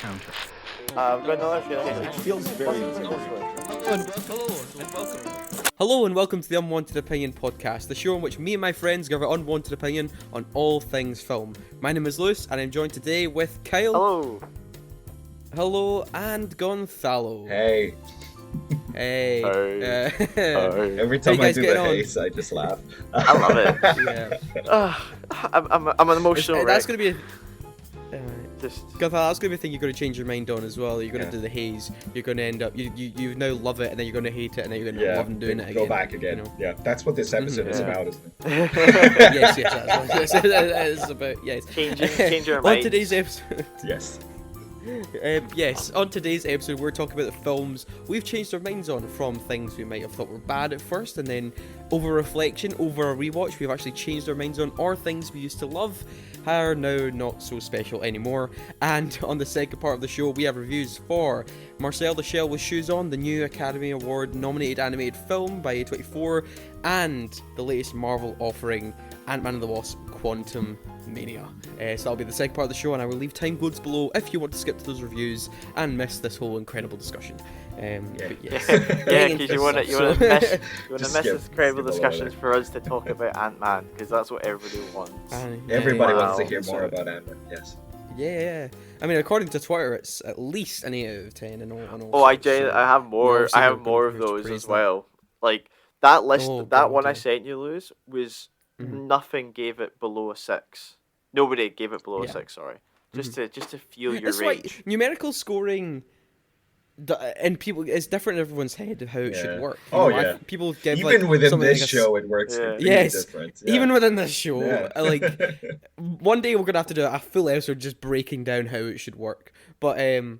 encounter. I've got another feeling. It feels very Hello and welcome to the Unwanted Opinion Podcast, the show in which me and my friends give our unwanted opinion on all things film. My name is Lewis and I'm joined today with Kyle. Hello. Hello, and Gonzalo. Hey. Hey. Hey. Every time you I guys do getting the on? haze, I just laugh. I love it. Yeah. I'm an emotional That's wreck. going to be Just Gonzalo, that's going to be a thing you're going to change your mind on as well. You're going to Yeah. do the haze. You're going to end up, you now love it and then you're going to hate it and then you're going to love doing it again. Go back again. you know? Yeah, that's what this episode is Yeah. about, isn't it? Yes, that's what it is about, yes. change your On mind. today's episode... Yes. Yes, on today's episode we're talking about the films we've changed our minds on, from things we might have thought were bad at first and then over reflection, over a rewatch, we've actually changed our minds on, or things we used to love are now not so special anymore. And on the second part of the show we have reviews for Marcel the Shell with Shoes On, the new Academy Award nominated animated film by A24, and the latest Marvel offering, Ant-Man and the Wasp Quantum Mania. So that'll be the second part of the show, and I will leave time codes below if you want to skip to those reviews and miss this whole incredible discussion. But yes, Yeah, because you want to miss Just this skip incredible all discussions that. for us to talk about Ant-Man, because that's what everybody wants. Everybody Wow. wants to hear more So- about Ant-Man, yes. Yeah. I mean, according to Twitter, it's at least an 8 out of 10 and all. Oh, I sorts, so- have more. obviously I have we're more of gonna those praise as that. well. Like that list, Oh, that God, one I yeah. sent you, Lewis, was Mhm. nothing gave it below a 6. Nobody gave it below a Yeah. 6. Sorry, just to feel your That's why rage. numerical scoring, and people, it's different in everyone's head of how it should Yeah. work. Oh, I yeah. people give Even like, within something this like a show, it works Yeah. completely Yes, different. Yeah. even within this show, Yeah. like one day we're gonna have to do a full episode just breaking down how it should work. But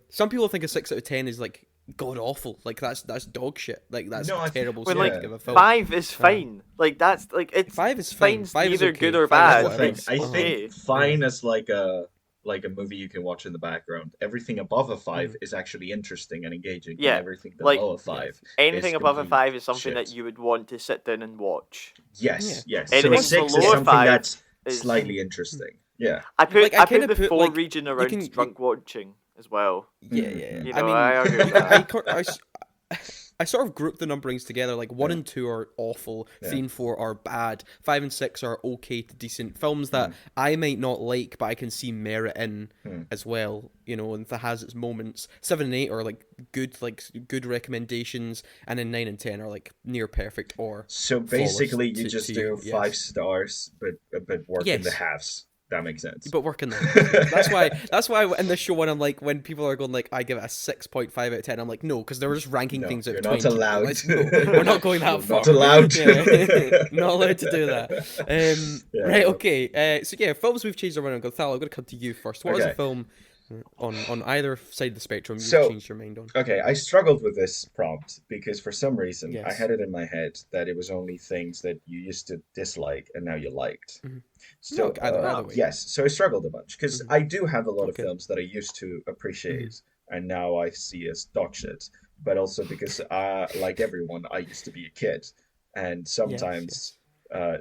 some people think a 6 out of 10 is like god awful, like that's dog shit, like that's No, I think- terrible. When, scoring like, of a film. 5 is fine. Like that's like it's 5 is fine. fine's 5 is neither okay. good or 5 is bad. That's the whatever. thing. I okay. think fine is like a movie you can watch in the background. Everything above a 5 is actually interesting and engaging. Yeah, And everything like- below a 5. Anything is above a complete 5 is something shit. that you would want to sit down and watch. Yes, yes. So Anything a 6 is below a something 5 that's is- slightly interesting. Yeah. I put Like, I I put kinda the put, 4 like, region you around can- drunk watching as well. Yeah. You I know, mean, I agree with that. I sort of group the numberings together. Like 1 and 2 are awful, 3 and 4 are bad, 5 and 6 are okay to decent films that I might not like, but I can see merit in as well. You know, and that has its moments. 7 and 8 are like good recommendations, and then 9 and 10 are like near perfect or. So flawless basically, you to- just to do you, 5 yes. stars, but work in the Yes. halves. That makes sense. But working there. That's why in this show when I'm like, when people are going like, I give it a 6.5 out of 10, I'm like, no, because they're just ranking No, things out you're of not 20. allowed. Let's go. We're not going that You're far. not allowed. Yeah. Not allowed to do that. Yeah, Right, no. okay. So yeah, films we've changed our mind on. Gonzalo, I'm going to come to you first. What is Okay. a film on either side of the spectrum you've So- changed your mind on? Okay, I struggled with this prompt because for some reason I Yes. had it in my head that it was only things that you used to dislike and now you liked. Mhm. So No, either way. yes, so I struggled a bunch because I do have a lot Okay. of films that I used to appreciate and now I see as dog shit. But also because, like everyone, I used to be a kid, and sometimes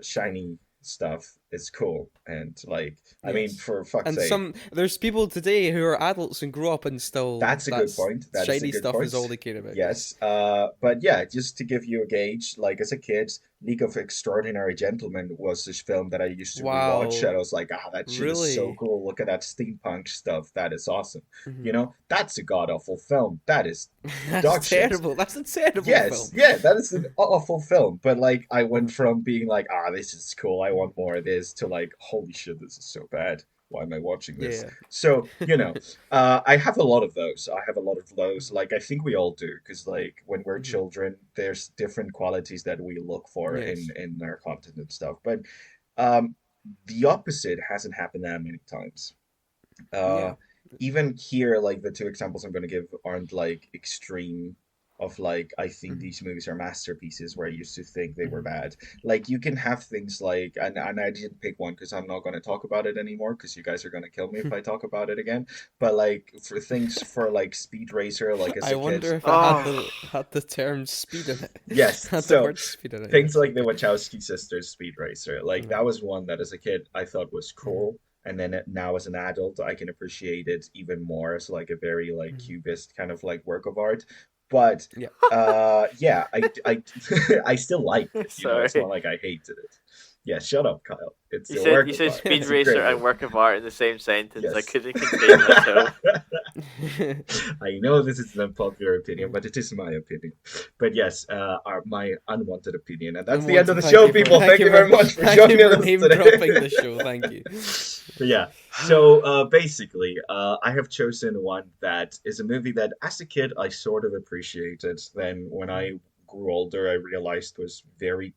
shiny stuff is cool. And like, I mean, Yes. for fuck's And sake, there's people today who are adults and grew up and still. That's a good point. That is a shiny good stuff point. is all they care about. yes. But yeah, just to give you a gauge, like as a kid, League of Extraordinary Gentlemen was this film that I used to Wow. rewatch, and I was like, that shit is so Really? cool. Look at that steampunk stuff. That is awesome. Mhm. You know, that's a god awful film. That is That's dog shit. terrible. That's a terrible yes, film. yeah, that is an awful film. But like, I went from being like, this is cool. I want more of this, to like, holy shit, this is so bad. Why am I watching this? Yeah. So, you know, I have a lot of those. Like, I think we all do, because, like, when we're children, there's different qualities that we look for Yes. in our content and stuff. But the opposite hasn't happened that many times. Yeah. Even here, like, the 2 examples I'm going to give aren't, like, extreme of like, I think these movies are masterpieces where I used to think they were bad. Like, you can have things like, and I didn't pick one because I'm not going to talk about it anymore because you guys are going to kill me if I talk about it again. But like, for things for like Speed Racer, like as I a wonder kid, if it had the term speed in it. Yes, Had the so word speed in it. things like the Wachowski sisters Speed Racer, like Mhm. that was one that as a kid I thought was cool. and then now as an adult, I can appreciate it even more as like a very like cubist kind of like work of art. But Yeah. yeah, I still liked it. You know, it's Sorry. not like I hated it. Yeah, shut up, Kyle. It's You a said work you of said art. Speed It's a great Racer and movie. work of art in the same sentence. I Yes. couldn't contain myself. I know this is an unpopular opinion, but it is my opinion. But yes, my unwanted opinion, and that's the end of the show, people. Thank you very much for joining us name today. dropping the show. Thank you. But yeah, so basically, I have chosen one that is a movie that, as a kid, I sort of appreciated. Then, when I grew older, I realized was very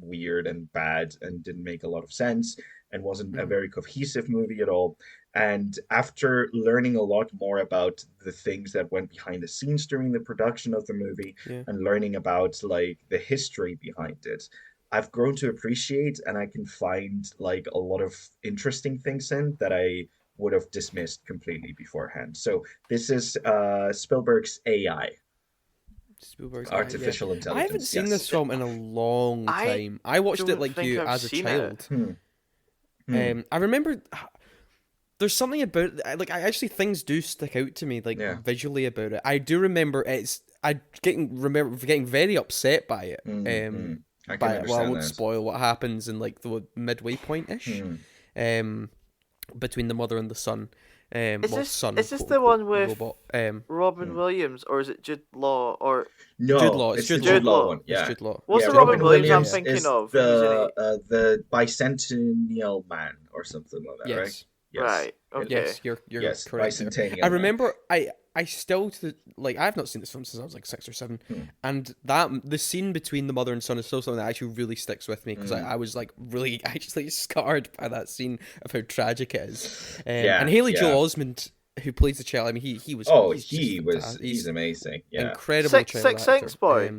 weird and bad and didn't make a lot of sense and wasn't a very cohesive movie at all. And after learning a lot more about the things that went behind the scenes during the production of the movie Yeah. and learning about like the history behind it, I've grown to appreciate and I can find like a lot of interesting things in that I would have dismissed completely beforehand. So this is Spielberg's AI, Spielberg's artificial I intelligence. haven't seen Yes. this film in a long I time. I watched it don't like think you I've as a seen child. I remember there's something about like I actually things do stick out to me like Yeah. visually about it. I do remember remember getting very upset by it. I can Well, I understand won't that. spoil what happens in like the midway point ish, between the mother and the son. Is Well, this son, is this quote, the unquote, one with robot. Robin Williams, or is it Jude Law? Or No, Jude Law. it's It's the Jude Jude Law. Law one. It's Yeah. Jude Law. what's Yeah, the Robin Robin Williams I'm Williams thinking is of? Who's in it? the bicentennial man or something like that, right? Yes. Yes. Right. Okay. Yes, you're Yes, correct there. bicentennial I man. remember I still like I've not seen this film since I was like 6 or 7, and that the scene between the mother and son is still something that actually really sticks with me because I was like really actually scarred by that scene of how tragic it is. And Haley Joel Osment, who plays the child, I mean he was He's amazing. Yeah. incredible Six child Sense actor. boy.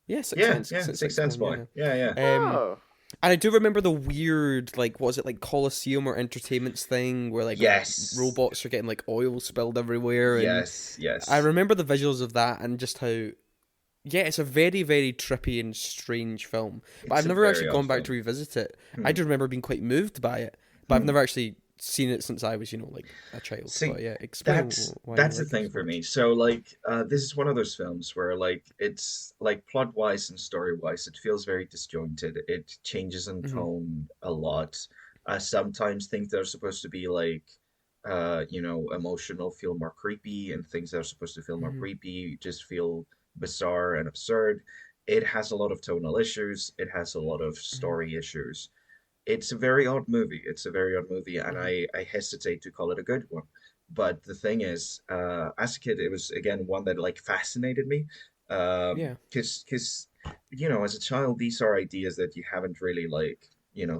Yeah, Sixth Yeah, Sense, yeah, Sixth Sense boy. Yeah. Oh. And I do remember the weird, like, was it like Coliseum or Entertainment's thing where like Yes. robots are getting like oil spilled everywhere. And Yes. I remember the visuals of that and just how, yeah, it's a very, very trippy and strange film. But It's I've a never very actually gone odd back film. to revisit it. I do remember being quite moved by it, but I've never actually seen it since I was, like a child. See, but yeah, explain why that's you the like thing it for so me. much. So like this is one of those films where like it's like plot wise and story wise it feels very disjointed. It changes in tone a lot. Sometimes things that are supposed to be like emotional feel more creepy, and things that are supposed to feel more creepy just feel bizarre and absurd. It has a lot of tonal issues. It has a lot of story issues. It's a very odd movie. It's a very odd movie, and I hesitate to call it a good one. But the thing is, as a kid, it was again one that like fascinated me. Yeah. Because as a child, these are ideas that you haven't really like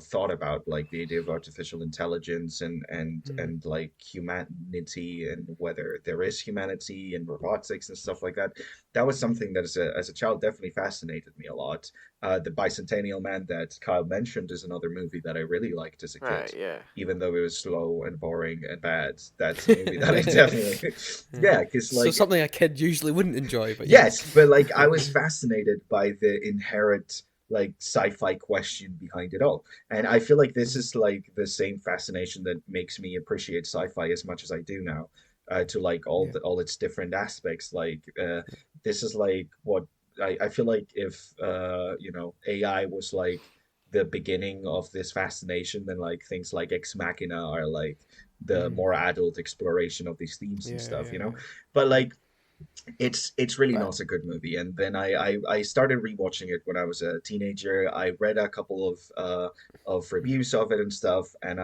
thought about, like the idea of artificial intelligence and like humanity and whether there is humanity and robotics and stuff like that. That was something that as a child definitely fascinated me a lot. The Bicentennial Man that Kyle mentioned is another movie that I really liked as a kid. Right. Yeah. Even though it was slow and boring and bad, that's a movie that I definitely, because So like something a kid usually wouldn't enjoy, but yeah. yes, but like I was fascinated by the inherent like sci-fi question behind it all, and I feel like this is like the same fascination that makes me appreciate sci-fi as much as I do now, to like all its different aspects. Like this is like what I feel like if AI was like the beginning of this fascination, then like things like Ex Machina are like the more adult exploration of these themes and stuff, But like it's really not a good movie. And then I started rewatching it when I was a teenager. I read a couple of reviews of it and stuff, and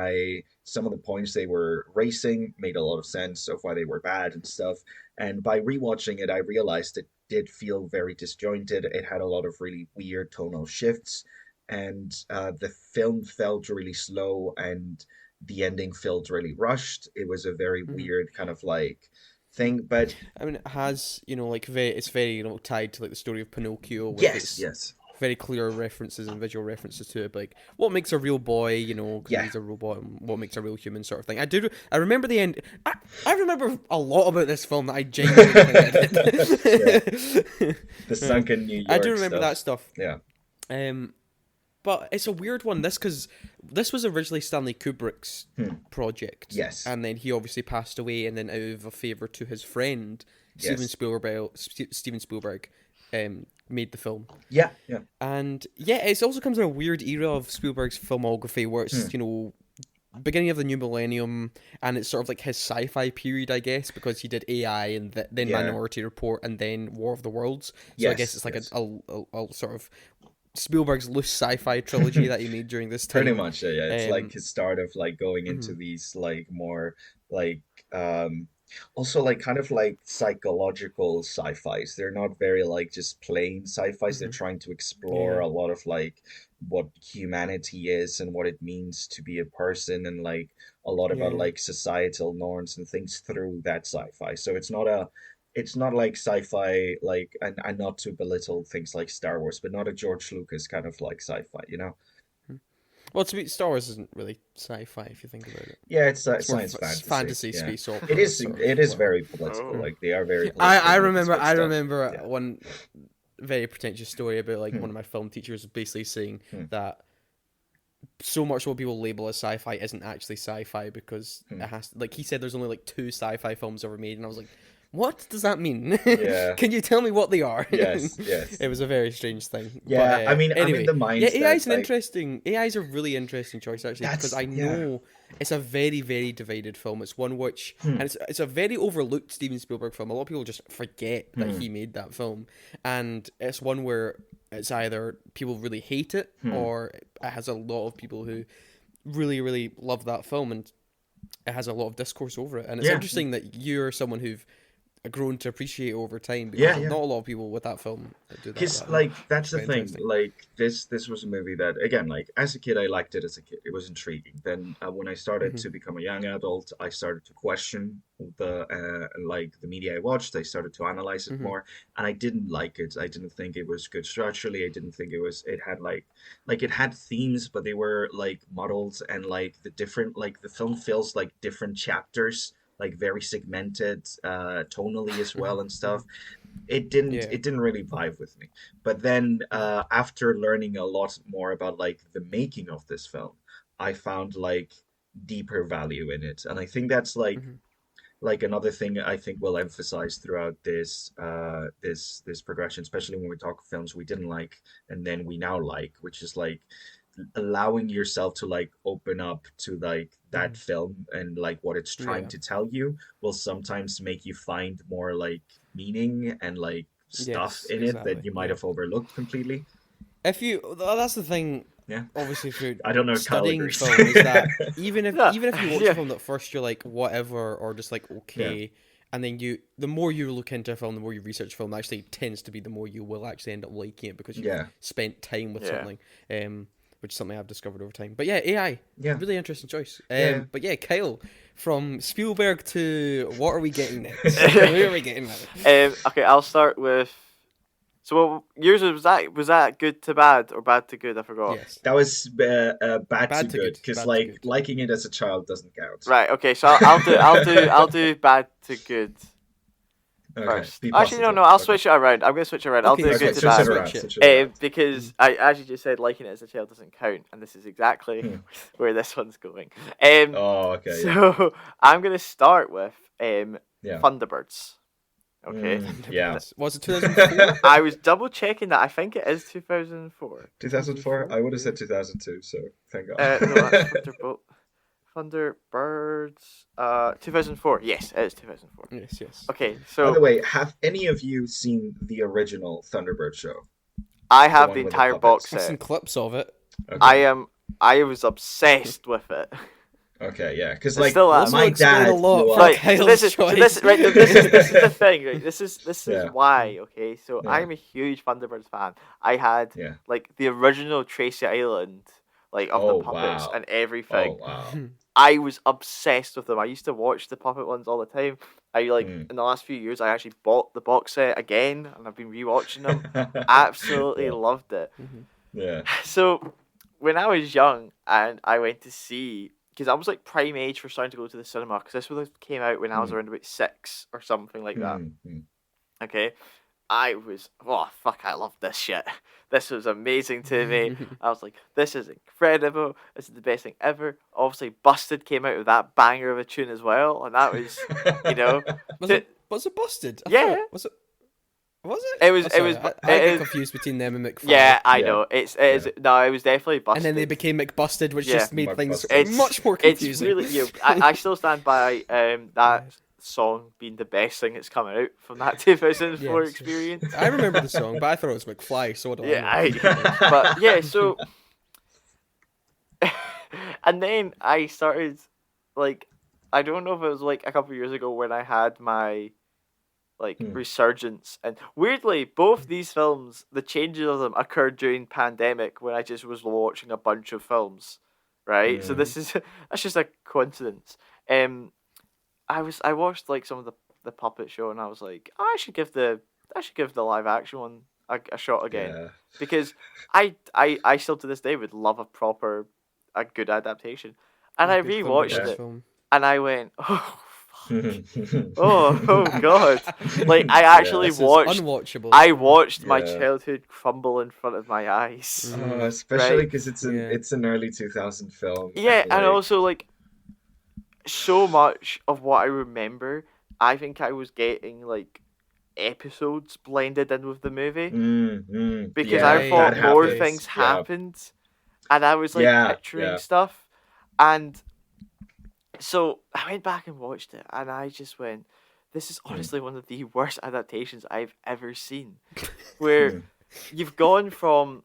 some of the points they were raising made a lot of sense of why they were bad and stuff. And by rewatching it, I realized it did feel very disjointed. It had a lot of really weird tonal shifts, and the film felt really slow, and the ending felt really rushed. It was a very weird kind of like thing, but I mean, it has it's very tied to like the story of Pinocchio. With yes, its very clear references and visual references to it, like what makes a real boy, because he's a robot, and what makes a real human, sort of thing. I remember the end. I remember a lot about this film that I genuinely forget. The sunken New York. I do remember stuff. that stuff. Yeah. But it's a weird one. Because this was originally Stanley Kubrick's project. Yes. And then he obviously passed away, and then out of a favour to his friend, Steven Spielberg, made the film. Yeah. And yeah, it also comes in a weird era of Spielberg's filmography where it's, beginning of the new millennium, and it's sort of like his sci-fi period, I guess, because he did AI and then Minority Report and then War of the Worlds. So I guess it's like a sort of Spielberg's loose sci-fi trilogy that he made during this time. Pretty much, yeah. It's like his start of like going into these like more like also like kind of like psychological sci-fis. They're not very like just plain sci-fis. They're trying to explore a lot of like what humanity is and what it means to be a person, and like a lot about like societal norms and things through that sci-fi. So it's not like sci-fi, like, and not to belittle things like Star Wars, but not a George Lucas kind of like sci-fi, you know? Well, to be Star Wars isn't really sci-fi if you think about it. Yeah, it's more science fantasy. Fantasy Yeah. space opera. It is. sort of, It is well. very political. Like they are very. Political I movies, remember. but I stuff. remember Yeah. one very pretentious story about like one of my film teachers basically saying that so much what people label as sci-fi isn't actually sci-fi because it has like he said there's only like 2 sci-fi films ever made, and I was like, what does that mean? Yeah. Can you tell me what they are? Yes. It was a very strange thing. Yeah, But, I mean, anyway, I'm in the mindset. AI is an like, interesting. AI is a really interesting choice actually because I know it's a very very divided film. It's one which and it's a very overlooked Steven Spielberg film. A lot of people just forget that he made that film, and it's one where it's either people really hate it or it has a lot of people who really really love that film, and it has a lot of discourse over it. And it's interesting that you're someone who've grown to appreciate over time because not a lot of people with that film do that. Because like that's the Very thing. interesting. Like this was a movie that again, like as a kid, I liked it as a kid. It was intriguing. Then when I started to become a young adult, I started to question the like the media I watched. I started to analyze it more, and I didn't like it. I didn't think it was good structurally. I didn't think it had like it had themes, but they were like muddled, and like the film feels like different chapters, like very segmented tonally as well and stuff. It didn't really vibe with me. But then after learning a lot more about like the making of this film, I found like deeper value in it, and I think that's like another thing I think we'll emphasize throughout this this progression, especially when we talk films we didn't like and then we now like, which is like allowing yourself to like open up to like that film and like what it's trying to tell you will sometimes make you find more like meaning and like stuff in it that you might have overlooked completely. If you, that's the thing. Yeah. Obviously, if you're I don't know if Kyle studying agrees. film, is that even if you watch a film at first you're like whatever or just like okay, and then the more you look into a film, the more you research a film, actually tends to be the more you will actually end up liking it because you've spent time with something. Which is something I've discovered over time. But yeah, AI. Yeah. Really interesting choice. But yeah, Kyle, from Spielberg to what are we getting next? Where are we getting next? Okay, I'll start with. So yours was that good to bad or bad to good? I forgot. Yes. That was bad to good because like liking it as a child doesn't count. Right. Okay. So I'll do bad to good. Okay, first. Actually, no. I'll switch it around. I'm going to switch it around. I'll do good to bad. Because I actually just said liking it as a child doesn't count, and this is exactly where this one's going. Okay. So I'm going to start with Thunderbirds. Okay. Yeah. Was it 2004? I was double checking that. I think it is 2004. 2004? I would have said 2002, so thank God. No, that's Thunderbirds. 2004. Yes, it is 2004. Yes. Okay, so. By the way, have any of you seen the original Thunderbird show? I have the entire box set. I've seen clips of it. Okay. I was obsessed with it. Okay, yeah, because like my dad. This is the thing. Right? This is why. Okay, so I'm a huge Thunderbirds fan. I had like the original Tracy Island, like of the puppets and everything. Oh wow. I was obsessed with them. I used to watch the puppet ones all the time. I in the last few years I actually bought the box set again and I've been rewatching them. Absolutely loved it. Yeah. So when I was young and I went to see, because I was like prime age for starting to go to the cinema, because this came out when I was around about 6 or something like that. Okay. I love this shit. This was amazing to me. I was like, this is incredible. This is the best thing ever. Obviously, Busted came out with that banger of a tune as well, and that was, Was it Busted? Yeah. Was it? Was it? It was. I get confused between them and McFly. Yeah, I know. It was definitely Busted. And then they became McBusted, which just made things it's much more confusing. It's really, I still stand by that song being the best thing that's come out from that 2004 experience. I remember the song, but I thought it was McFly, so do but yeah, so and then I started, like, I don't know if it was like a couple of years ago when I had my resurgence, and weirdly both these films, the changes of them occurred during pandemic when I just was watching a bunch of films, right? So that's just a coincidence. I watched like some of the puppet show, and I was like, I should give the live action one a shot again, because I still to this day would love a good adaptation, and I rewatched it, and I went, oh god, like I actually watched unwatchable. I watched my childhood crumble in front of my eyes, especially because it's an early 2000 film, and also like so much of what I remember, I think I was getting like episodes blended in with the movie, because I thought more things happened, and I was like picturing stuff, and so I went back and watched it, and I just went, this is honestly one of the worst adaptations I've ever seen, where you've gone from,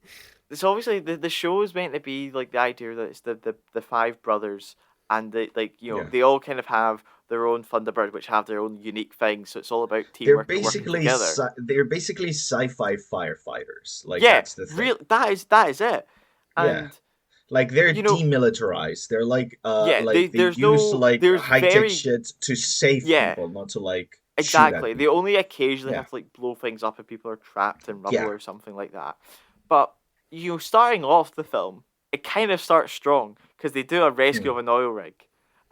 it's obviously the show is meant to be like the idea that it's the five brothers, and they they all kind of have their own Thunderbird, which have their own unique things. So it's all about teamwork. They're basically sci-fi firefighters. Like that's the thing. That is it. And like they're demilitarized. They're like they use high-tech shit to save people, not to like exactly. They only occasionally have to like blow things up if people are trapped in rubble or something like that. But starting off the film, it kind of starts strong because they do a rescue of an oil rig,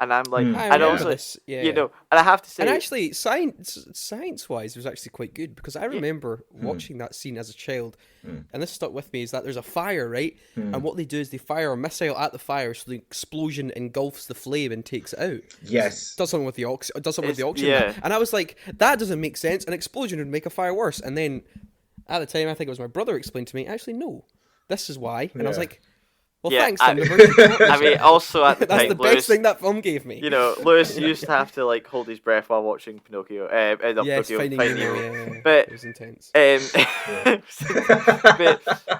and I'm like, and also this, and I have to say, and actually, science-wise, it was actually quite good, because I remember watching that scene as a child, and this stuck with me, is that there's a fire, right? And what they do is they fire a missile at the fire, so the explosion engulfs the flame and takes it out. Yes. Does something with the oxygen. Yeah. And I was like, that doesn't make sense. An explosion would make a fire worse. And then, at the time, I think it was my brother explained to me, actually, no, this is why. And I was like, well, thanks, Thunderbirds. I mean, also at the that's time, the best thing that film gave me. Lewis used to have to like hold his breath while watching Pinocchio. Finding Nemo. But it was intense. But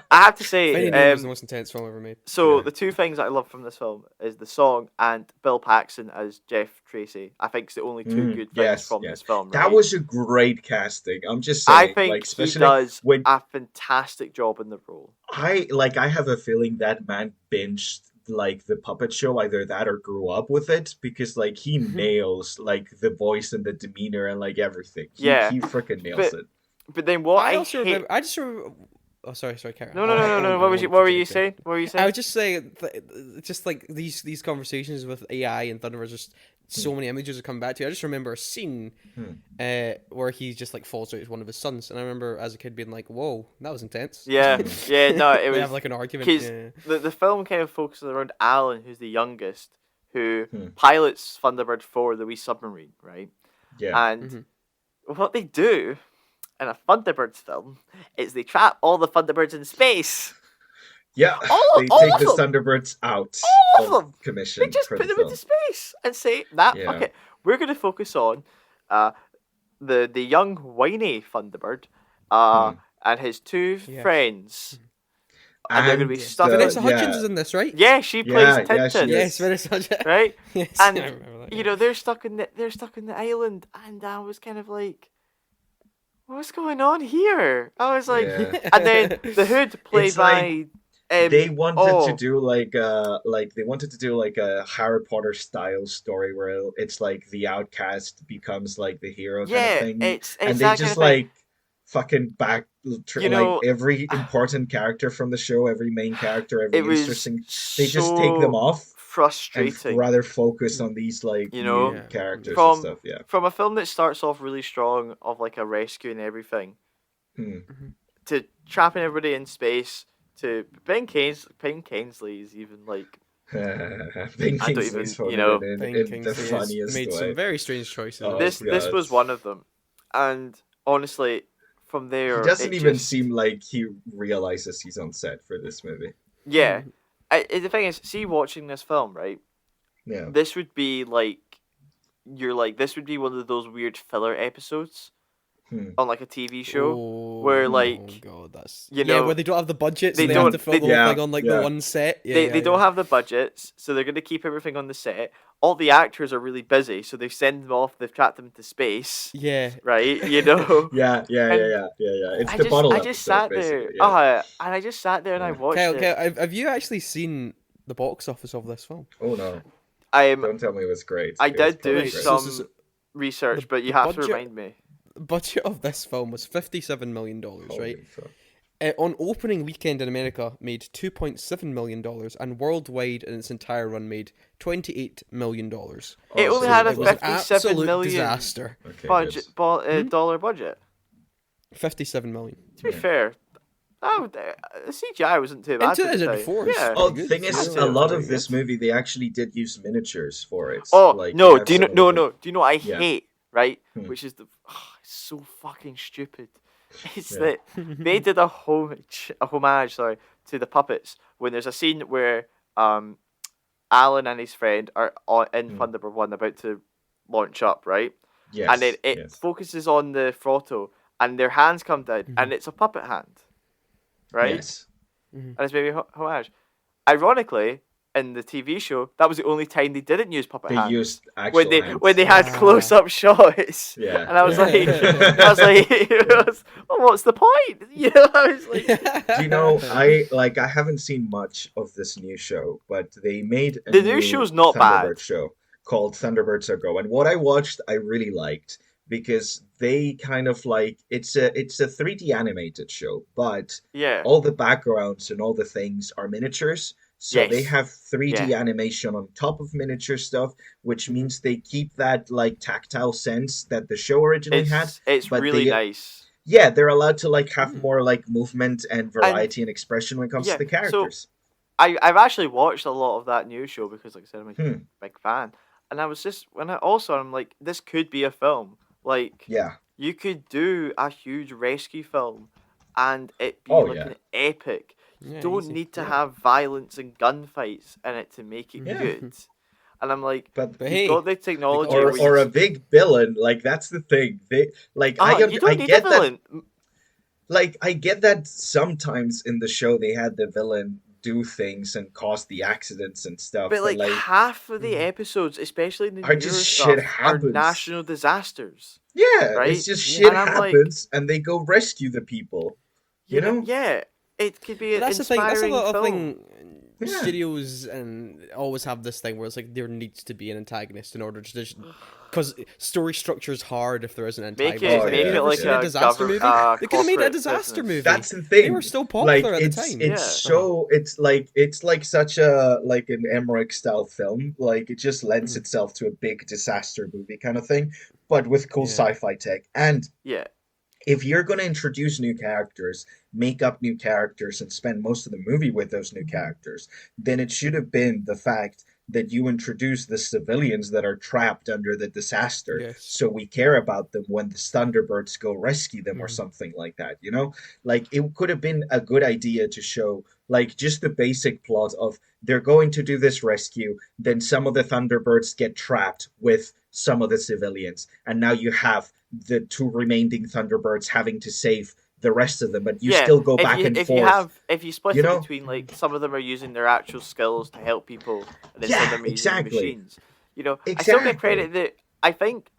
I have to say, Finding Nemo was the most intense film ever made. So the two things that I love from this film is the song and Bill Paxton as Jeff Tracy. I think it's the only two good things from this film. Right? That was a great casting. I'm just saying. I think he does a fantastic job in the role. I have a feeling that man binged like the puppet show, either that or grew up with it, because like he nails like the voice and the demeanor and like everything. He freaking nails it. But then what I just remember. Oh, sorry, Karen. No. What were you saying? I was just saying, just like these conversations with AI and Thunderbirds, just so many images are coming back to you. I just remember a scene where he just like falls out with one of his sons, and I remember as a kid being like, "Whoa, that was intense." Yeah, no, it was. They have like an argument. Because the film kind of focuses around Alan, who's the youngest, who pilots Thunderbird for the wee submarine, right? Yeah. And what they do in a Thunderbirds film is they trap all the Thunderbirds in space. Yeah, they take the Thunderbirds out of commission. They just put them into space and say, fuck it. We're going to focus on the young whiny Thunderbird and his two friends. And they're going to be stuck. Vanessa Hudgens is in this, right? Yeah, she plays Tintin. Yes, Vanessa Hudgens. Right? Yes, and I remember that, they're stuck in the island, and I was kind of like, what's going on here? I was like, and then the Hood played by. They wanted to do like a Harry Potter style story where it's like the outcast becomes like the hero kind of thing, and they just like fucking every important character from the show, every main character, every interesting. They just take them off. Frustrating. And rather focus on these new characters and stuff. Yeah. From a film that starts off really strong, of like a rescue and everything, to trapping everybody in space, to Ben Kingsley is even like. Ben I don't Kingsley's even, funny you know, in the funniest made way. some very strange choices. Oh, this was one of them, and honestly, from there, he doesn't even seem like he realizes he's on set for this movie. Yeah, the thing is, see, watching this film, right? Yeah. This would be like, this would be one of those weird filler episodes on like a TV show where like, God, that's where they don't have the budget, so they they don't have to film the whole thing on the one set. They don't have the budgets, so they're going to keep everything on the set. All the actors are really busy, so they send them off. They've trapped them to space. Yeah. Right. You know. yeah. It's the bottle. I just sat there. Yeah. And I just sat there and I watched it. Okay. Have you actually seen the box office of this film? Oh no. Don't tell me it was great. I did do some research, but you have to remind me. The budget of this film was $57 million, right? On opening weekend in America, made $2.7 million, and worldwide in its entire run made $28 million. It only had a $57 million disaster. dollar budget. $57 million. To be fair, the CGI wasn't too bad. The thing is, a lot of this movie they actually did use miniatures for it. Do you know what I hate? Right, which is it's so fucking stupid. It's that they did a homage, to the puppets when there's a scene where Alan and his friend are in Thunderbird 1 about to launch up, right? Yes. And then it focuses on the throttle and their hands come down and it's a puppet hand, right? Yes. And it's maybe homage. Ironically, in the TV show, that was the only time they didn't use puppet hands. They used actual hands. When they had close-up shots. Yeah. And I was like, what's the point? You know, I was like... Do you know, I haven't seen much of this new show, but they made the new show's not Thunderbird bad. show called Thunderbirds Are Go. And what I watched, I really liked, because they kind of like, it's a 3D animated show, but all the backgrounds and all the things are miniatures. So they have 3D animation on top of miniature stuff, which means they keep that like tactile sense that the show originally had. It's really nice. Yeah, they're allowed to like have more like movement and variety and expression when it comes to the characters. So I've actually watched a lot of that new show because, like I said, I'm a big fan. And I was just I'm like, this could be a film. Like, you could do a huge rescue film, and it be an epic. You don't need to have violence and gunfights in it to make it good. And I'm like, but you've got the technology. Or a big villain. Like, that's the thing. I get that. Like, I get that sometimes in the show they had the villain do things and cause the accidents and stuff. But like half of the episodes, especially in the are just shit happens. Are national disasters. Yeah, right? It's just shit happens, and they go rescue the people. You know? Yeah. It could be an that's inspiring the thing. That's a lot film. of thing. Studios and always have this thing where it's like there needs to be an antagonist in order to because story structure is hard if there isn't an antagonist. Make it like a disaster movie. They could have made a disaster movie. That's the thing. They were still popular at the time. It's like such a like an Emmerich style film. Like it just lends itself to a big disaster movie kind of thing, but with cool sci-fi tech. And if you're going to introduce new characters, make up new characters, and spend most of the movie with those new characters, then it should have been the fact that you introduce the civilians that are trapped under the disaster, so we care about them when the Thunderbirds go rescue them or something like that, you know? Like, it could have been a good idea to show, like, just the basic plot of they're going to do this rescue, then some of the Thunderbirds get trapped with some of the civilians, and now you have the two remaining Thunderbirds having to save the rest of them, but you still go back and forth. If you split it between, like, some of them are using their actual skills to help people, and then some of them are using machines. You know, I still get credit that I think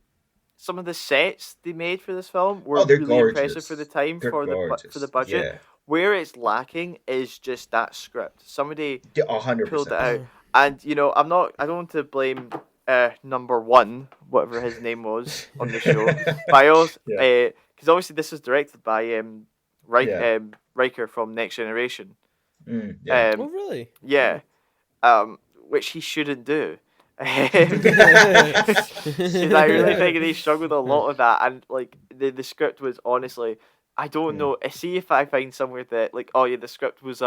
some of the sets they made for this film were really impressive for the time, for the budget. Yeah. Where it's lacking is just that script. Somebody 100%. pulled it out, and you know, I don't want to blame number one, whatever his name was on the show, Paolo, because obviously this is directed by Riker from Next Generation. Oh really? Yeah, which he shouldn't do. I really think he struggled a lot with that, and like the script was honestly I don't know. See if I find somewhere that like, oh yeah, the script was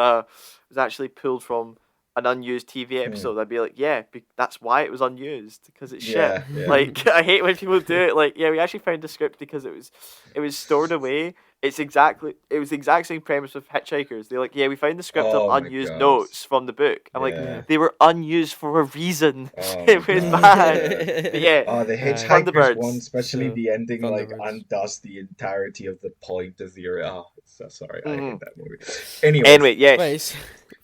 actually pulled from an unused TV episode. I'd be like, yeah, that's why it was unused, because it's shit. Like, I hate when people do it. Like, yeah, we actually found the script because it was stored away. It was the exact same premise with Hitchhikers. They're like, yeah, we found the script of unused notes from the book. I'm like, they were unused for a reason. It was bad. But yeah. Oh, the Hitchhikers one, especially the ending, like undoes the entirety of the point of the. Oh, so sorry, I hate that movie. Anyway, yes.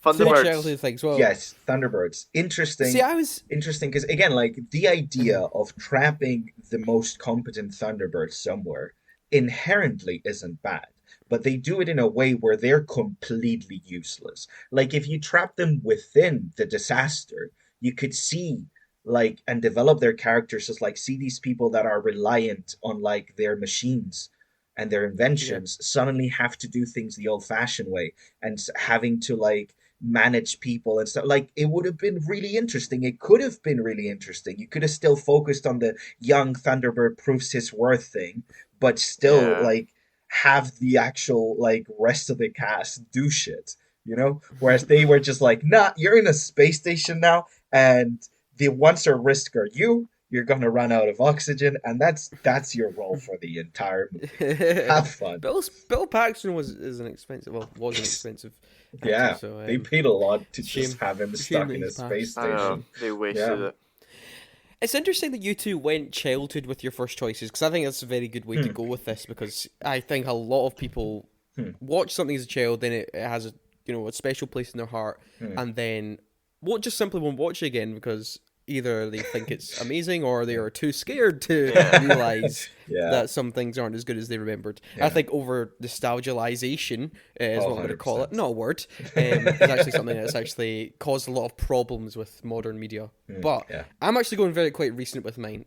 Thunderbirds. Things, well. Yes, Thunderbirds. Interesting. See, I was interesting because again, like the idea of trapping the most competent Thunderbirds somewhere inherently isn't bad, but they do it in a way where they're completely useless. Like if you trap them within the disaster, you could see like and develop their characters as like see these people that are reliant on like their machines and their inventions suddenly have to do things the old-fashioned way and having to like manage people and stuff. Like it would have been really interesting. It could have been really interesting. You could have still focused on the young Thunderbird proves his worth thing, but still like have the actual like rest of the cast do shit, you know? Whereas they were just like, nah, you're in a space station now, and the ones at risk are you're gonna run out of oxygen, and that's your role for the entire movie. Have fun. Bill Paxton was an expensive actor, yeah, so, they paid a lot to just have him stuck in a space station. They wasted it. It's interesting that you two went childhood with your first choices, because I think that's a very good way to go with this, because I think a lot of people watch something as a child, then it has a special place in their heart, and then won't watch it again because either they think it's amazing or they are too scared to realize that some things aren't as good as they remembered. I think over nostalgialization is what I'm going to call it. Not a word. It's actually something that's actually caused a lot of problems with modern media. But I'm actually going quite recent with mine.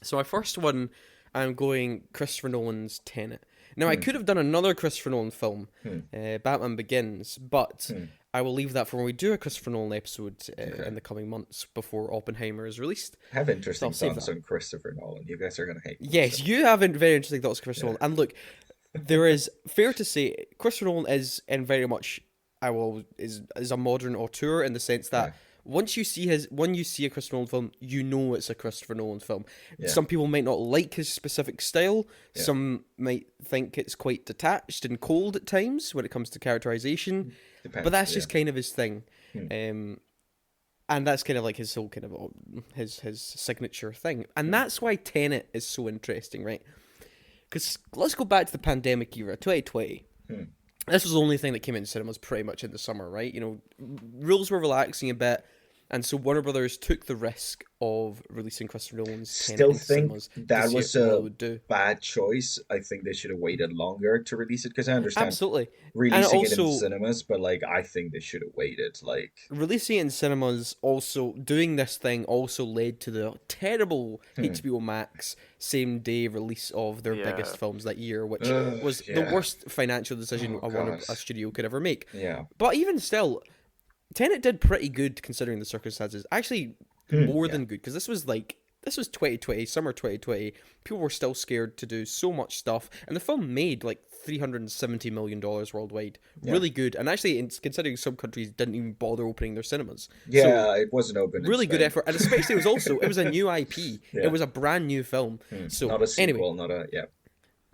So my first one, I'm going Christopher Nolan's Tenet. Now, I could have done another Christopher Nolan film, Batman Begins, but I will leave that for when we do a Christopher Nolan episode in the coming months before Oppenheimer is released. I have interesting thoughts on Christopher Nolan. You guys are going to hate me. Yes, you have very interesting thoughts on Christopher Nolan. And look, there is, fair to say, Christopher Nolan is in very much, is a modern auteur in the sense that once you see a Christopher Nolan film, you know it's a Christopher Nolan film. Some people might not like his specific style. Some might think it's quite detached and cold at times when it comes to characterization. But that's just kind of his thing. And that's kind of like his whole kind of his signature thing. And that's why Tenet is so interesting, right? Because let's go back to the pandemic era, 2020. This was the only thing that came into cinemas pretty much in the summer, right? You know, rules were relaxing a bit, and so Warner Brothers took the risk of releasing Christopher Nolan's Tenet in cinemas. That was a bad choice. I think they should have waited longer to release it, because I understand releasing it in cinemas, but like I think they should have waited. Like releasing it in cinemas, also doing this thing also led to the terrible HBO Max same day release of their biggest films that year, which was the worst financial decision a studio could ever make. But even still, Tenet did pretty good considering the circumstances. Actually, more than good, because this was 2020, summer 2020. People were still scared to do so much stuff, and the film made like $370 million worldwide. Really good, and actually, considering some countries didn't even bother opening their cinemas. So, it wasn't open. Really good effort, and especially it was a new IP. It was a brand new film. So not a sequel, anyway,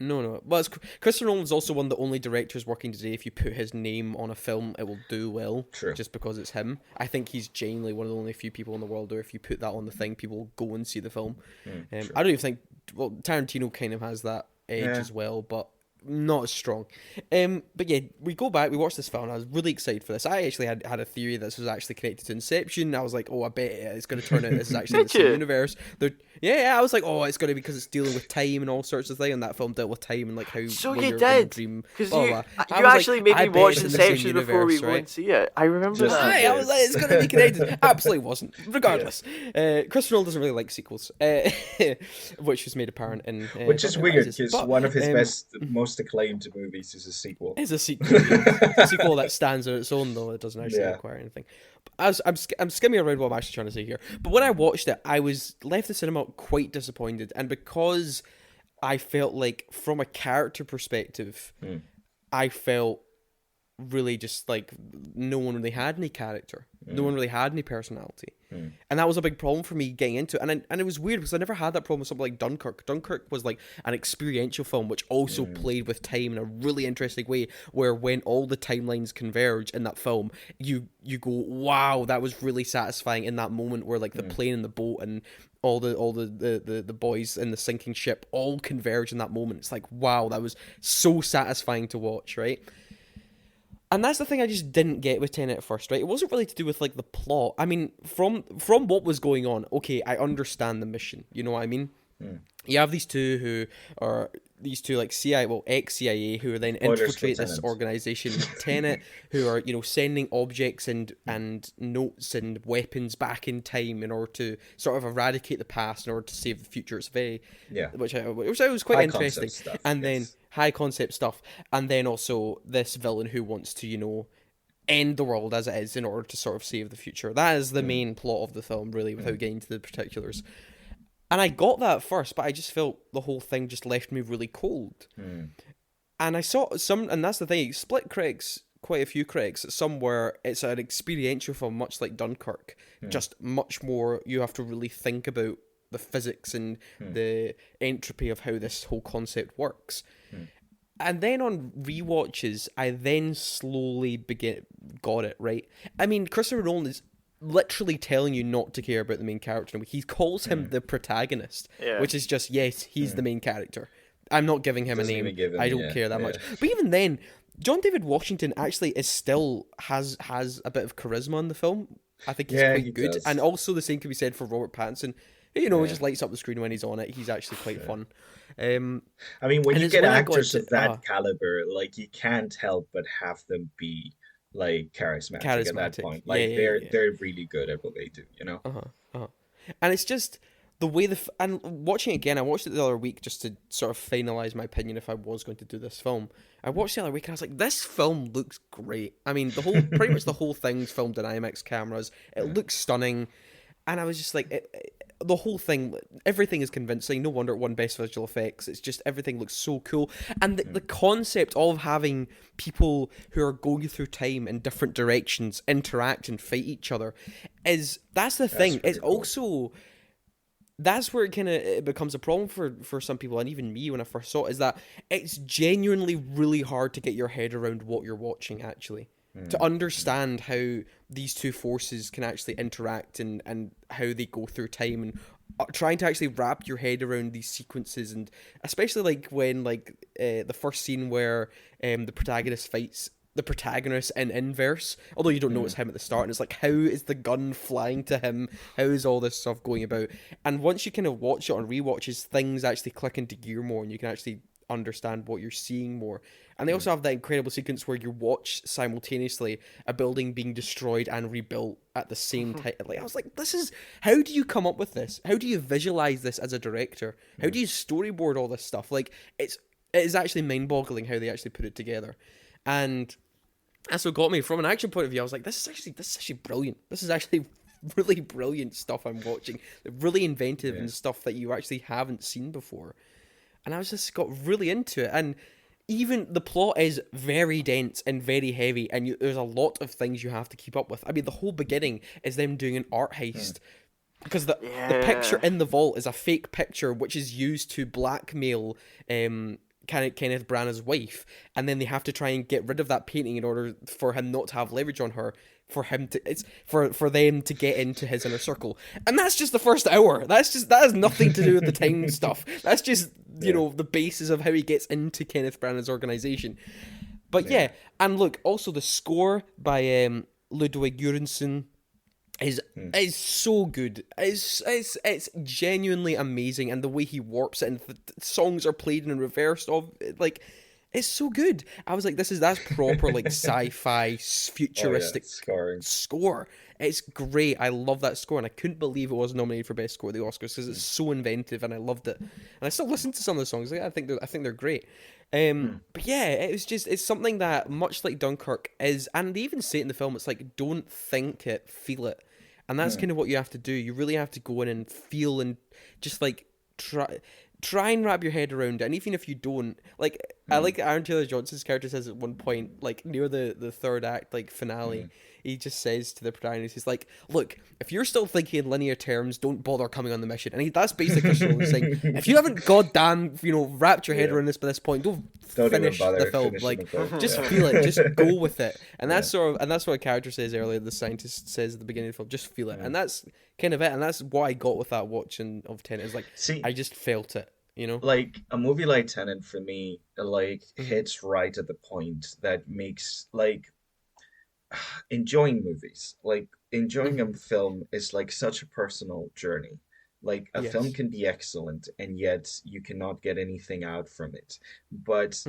No. Well, Christopher Nolan's also one of the only directors working today. If you put his name on a film, it will do well. True. Just because it's him. I think he's genuinely one of the only few people in the world where if you put that on the thing, people will go and see the film. I don't even think... Well, Tarantino kind of has that edge as well, but not as strong. But yeah, we go back, we watched this film, and I was really excited for this. I actually had a theory that this was actually connected to Inception. I was like, I bet it's going to turn out this is actually in the same universe. I was like, it's going to be because it's dealing with time and all sorts of things, and that film dealt with time and like how you did dream. Because you actually made me watch Inception before we went to see it. I remember that. I was like, it's going to be connected. Absolutely wasn't. Regardless, Christopher Nolan doesn't really like sequels, which was made apparent in which is weird because one of his most acclaimed movies is a sequel. It's a sequel. A sequel that stands on its own, though it doesn't actually require anything. But I'm skimming around what I'm actually trying to say here. But when I watched it, I was left the cinema quite disappointed, and because I felt like from a character perspective, I felt really just like no one really had any character. No one really had any personality. And that was a big problem for me getting into it. And it was weird because I never had that problem with something like Dunkirk. Dunkirk was like an experiential film which also played with time in a really interesting way, where when all the timelines converge in that film, you go, wow, that was really satisfying in that moment where like the plane and the boat and all the boys in the sinking ship all converge in that moment. It's like, wow, that was so satisfying to watch, right? And that's the thing I just didn't get with Tenet at first, right? It wasn't really to do with, like, the plot. I mean, from what was going on, okay, I understand the mission. You know what I mean? You have these two like CIA, well, ex-CIA, who are then infiltrate this organization, Tenet, who are, you know, sending objects and notes and weapons back in time in order to sort of eradicate the past in order to save the future. It's very, which was quite interesting. Stuff, and then high concept stuff, and then also this villain who wants to, you know, end the world as it is in order to sort of save the future. That is the main plot of the film, really, without getting into the particulars. And I got that at first, but I just felt the whole thing just left me really cold. And I saw and that's the thing, split critics, quite a few critics, somewhere it's an experiential film, much like Dunkirk, just much more, you have to really think about the physics and the entropy of how this whole concept works. And then on rewatches, I then slowly got it, right? I mean, Christopher Nolan is literally telling you not to care about the main character. He calls him the protagonist, which is just, yes, he's the main character. I'm not giving him a name. I don't care that much. But even then, John David Washington actually has a bit of charisma in the film. I think he's quite good. Does. And also the same can be said for Robert Pattinson. You know, he just lights up the screen when he's on it. He's actually quite fun. I mean, when you get actors of that caliber, like, you can't help but have them be like charismatic at that point. Like, they're really good at what they do, you know. And it's just the way and watching it again, I watched it the other week just to sort of finalize my opinion if I was going to do this film. I watched it the other week and I was like, this film looks great. I mean, pretty much the whole thing's filmed in IMAX cameras. It looks stunning, and I was just like, the whole thing, everything is convincing. No wonder it won Best Visual Effects. It's just, everything looks so cool. And the concept of having people who are going through time in different directions interact and fight each other that's the thing. It's cool. Also, that's where it becomes a problem for some people, and even me when I first saw it, is that it's genuinely really hard to get your head around what you're watching, actually. To understand how these two forces can actually interact and how they go through time, and trying to actually wrap your head around these sequences, and especially like when the first scene where the protagonist fights the protagonist in inverse, although you don't know it's him at the start, and it's like, how is the gun flying to him? How is all this stuff going about? And once you kind of watch it on rewatches, things actually click into gear more, and you can actually understand what you're seeing more. And they also have that incredible sequence where you watch simultaneously a building being destroyed and rebuilt at the same time. Like, I was like, how do you come up with this? How do you visualize this as a director? How do you storyboard all this stuff? Like, it is actually mind-boggling how they actually put it together. And that's what got me. From an action point of view, I was like, this is actually brilliant. This is actually really brilliant stuff I'm watching. Really inventive and stuff that you actually haven't seen before. And I was just got really into it. And even the plot is very dense and very heavy, and there's a lot of things you have to keep up with. I mean, the whole beginning is them doing an art heist. Because the picture in the vault is a fake picture which is used to blackmail Kenneth Branagh's wife, and then they have to try and get rid of that painting in order for him not to have leverage on her, for them to get into his inner circle. And that's just the first hour. That has nothing to do with the time stuff. That's just, you know, the basis of how he gets into Kenneth Branagh's organization. But and look, also the score by Ludwig Göransson is so good. It's genuinely amazing, and the way he warps it, and the songs are played in reverse of, like, it's so good. I was like, that's proper like sci-fi futuristic score. It's great. I love that score, and I couldn't believe it was nominated for Best Score at the Oscars because it's so inventive, and I loved it. And I still listen to some of the songs. Like, I think they're great. But yeah, it's something that, much like Dunkirk, is, and they even say it in the film, it's like, don't think it, feel it. And that's kind of what you have to do. You really have to go in and feel and just like try. try and wrap your head around it, and even if you don't, like, I like Aaron Taylor Johnson's character says at one point, like near the third act, like finale, he just says to the protagonist, he's like, look, if you're still thinking in linear terms, don't bother coming on the mission. And that's basically Christopher saying, if you haven't goddamn, wrapped your head around this by this point, don't finish the film. Like, just feel it, just go with it. And that's that's what a character says earlier, the scientist says at the beginning of the film, just feel it. And that's kind of it. And that's what I got with that watching of Tenet. Is like, I just felt it. Like a movie like Tenet for me, like hits right at the point that makes like enjoying movies, like enjoying a film is like such a personal journey. Like a film can be excellent and yet you cannot get anything out from it. But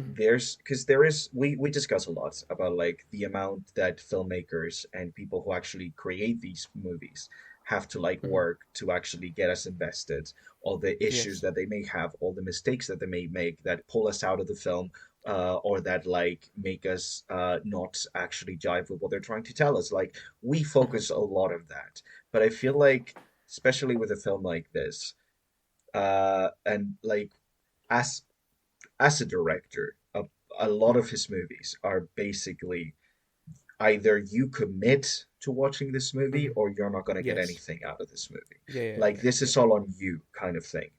we discuss a lot about like the amount that filmmakers and people who actually create these movies have to like work to actually get us invested, all the issues that they may have, all the mistakes that they may make that pull us out of the film, or that like make us not actually jive with what they're trying to tell us. Like we focus a lot of that, but I feel like especially with a film like this, and like as a director, a lot of his movies are basically either you commit to watching this movie or you're not going to get anything out of this movie. This is all on you kind of thing.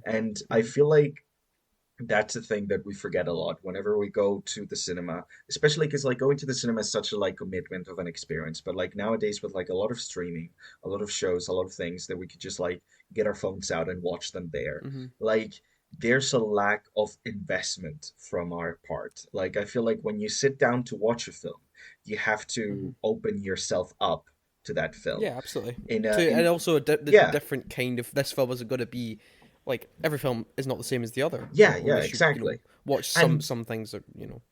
And I feel like that's a thing that we forget a lot whenever we go to the cinema, especially because like going to the cinema is such a like commitment of an experience. But like nowadays with like a lot of streaming, a lot of shows, a lot of things that we could just like get our phones out and watch them there. Like there's a lack of investment from our part. Like I feel like when you sit down to watch a film, you have to open yourself up to that film. Yeah, absolutely. And also different kind of, this film isn't going to be like every film is not the same as the other. Yeah, exactly. Watch some things that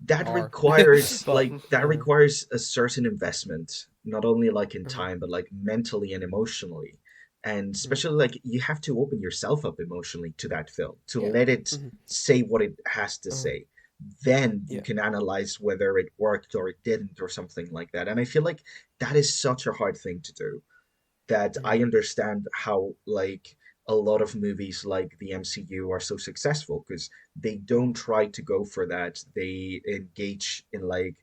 that requires requires a certain investment, not only like in time but like mentally and emotionally. And especially like you have to open yourself up emotionally to that film to let it say what it has to say. Then you can analyze whether it worked or it didn't or something like that. And I feel like that is such a hard thing to do, that I understand how like a lot of movies like the MCU are so successful because they don't try to go for that. They engage in like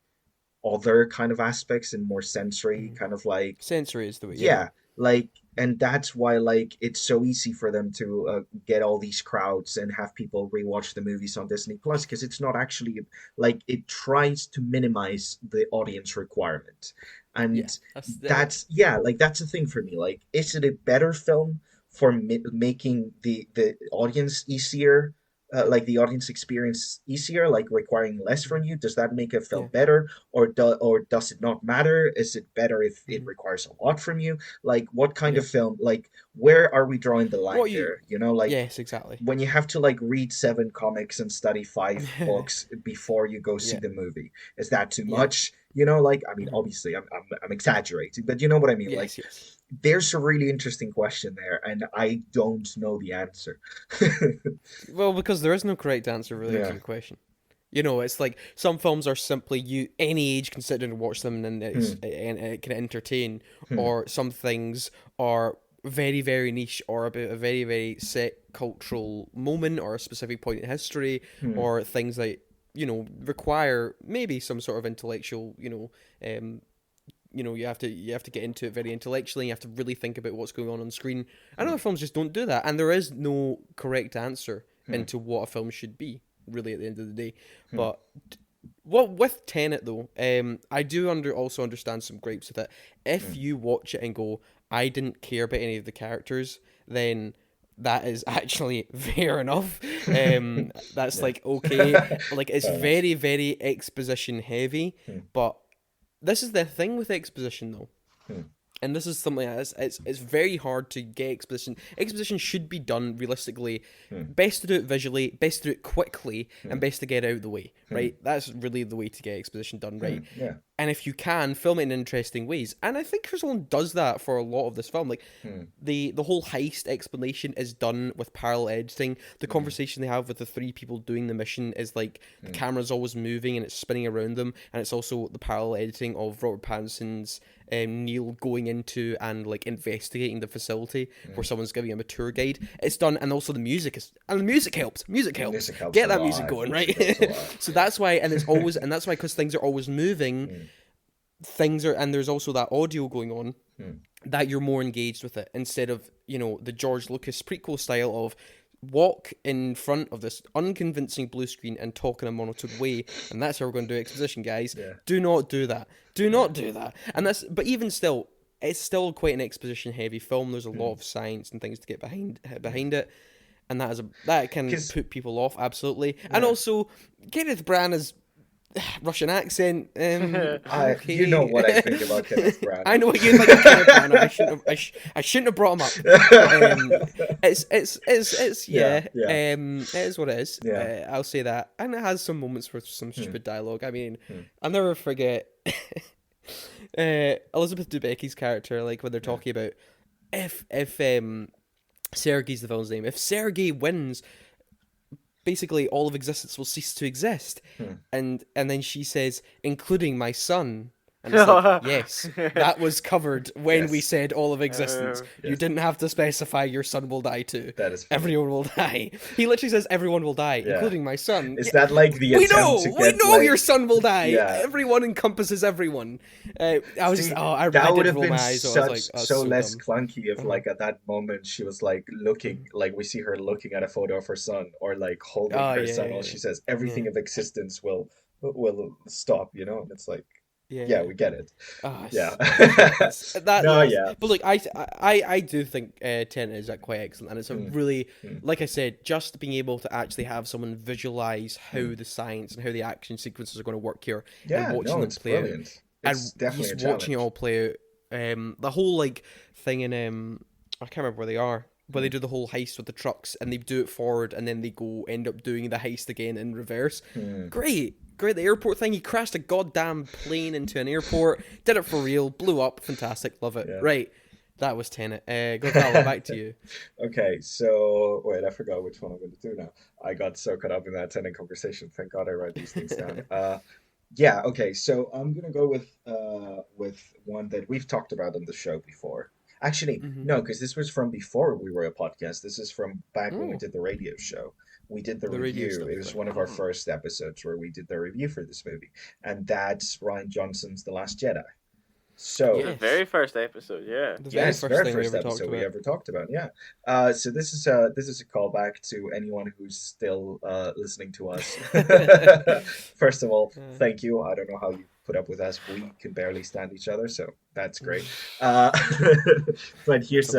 other kind of aspects and more sensory kind of like sensory is the way like, and that's why like it's so easy for them to get all these crowds and have people rewatch the movies on Disney Plus, because it's not actually like, it tries to minimize the audience requirement. And that's the thing for me. Like, is it a better film for making the audience easier, like the audience experience easier, like requiring less from you? Does that make a film better, or does it not matter? Is it better if it requires a lot from you? Like, what kind of film? Like, where are we drawing the line there? Like, yes, exactly. When you have to like read 7 comics and study 5 books before you go see the movie, is that too much? Like, I mean, obviously, I'm exaggerating, but you know what I mean. There's a really interesting question there, and I don't know the answer. Well, because there is no correct answer really to the question. It's like some films are simply any age can sit down and watch them, and it can entertain, or some things are very, very niche or about a very, very set cultural moment or a specific point in history, or things that require maybe some sort of intellectual, you have to get into it very intellectually. You have to really think about what's going on screen. And other films just don't do that. And there is no correct answer into what a film should be, really, at the end of the day. But with Tenet, though, I do also understand some gripes with it. If you watch it and go, I didn't care about any of the characters, then that is actually fair enough. That's like, okay. Like, it's very, very exposition heavy, but this is the thing with exposition, though. And this is something that it's very hard to get exposition. Exposition should be done realistically. Best to do it visually, best to do it quickly, and best to get it out of the way, right? That's really the way to get exposition done, right? And if you can, film it in interesting ways. And I think Chris Nolan does that for a lot of this film. Like, the whole heist explanation is done with parallel editing. The conversation they have with the three people doing the mission is like, the camera's always moving and it's spinning around them. And it's also the parallel editing of Robert Pattinson's Neil going into and like investigating the facility where someone's giving him a tour guide. It's done, and also the music helps. Music helps. Get that music going, right? So that's why, and that's why, because things are always moving. And there's also that audio going on, that you're more engaged with it, instead of, the George Lucas prequel style of walk in front of this unconvincing blue screen and talk in a monotone way, and that's how we're going to do exposition, guys. Do not do that. And but even still, it's still quite an exposition heavy film. There's a lot of science and things to get behind it, and that can put people off, absolutely. And also, Kenneth Branagh's Russian accent. Okay. You know what I think about Kenneth Branagh. I know what you think of Kenneth Branagh. I shouldn't have brought him up. It is what it is. Yeah. I'll say that, and it has some moments with some stupid dialogue. I mean, I'll never forget Elizabeth Debicki's character, like when they're talking about if Sergei's the villain's name. If Sergei wins, basically all of existence will cease to exist. And then she says, including my son. And it's like, yes, that was covered when we said all of existence. You didn't have to specify your son will die too. That is funny. Everyone will die. He literally says everyone will die, including my son. Is that like the attempt to get, we know your son will die. Everyone encompasses everyone. I would have been less clunky if like at that moment she was like looking, like we see her looking at a photo of her son, or like holding her son while she says everything of existence will stop, and it's like, yeah, we get it. But look, I do think Tenet is quite excellent, and it's a really, like I said, just being able to actually have someone visualize how the science and how the action sequences are going to work here, and watching them play brilliant. out, It's definitely and watching it all play out. The whole like thing in I can't remember where they are. Where they do the whole heist with the trucks, and they do it forward, and then they end up doing the heist again in reverse. Great. The airport thing, he crashed a goddamn plane into an airport, did it for real, blew up, fantastic, love it. Right, that was Tenet. Go Paolo, back to you. Okay, so wait, I forgot which one I'm going to do now. I got so caught up in that Tenet conversation. Thank God I write these things down. Okay, so I'm going to go with one that we've talked about on the show before. Actually, no, because this was from before we were a podcast. This is from back when we did the radio show. We did the review. It was one of our first episodes where we did the review for this movie. And that's Rian Johnson's The Last Jedi. So the very first episode, the very first episode we ever talked about. So this is a callback to anyone who's still listening to us. First of all, thank you. I don't know how you put up with us. We can barely stand each other, so that's great. But here's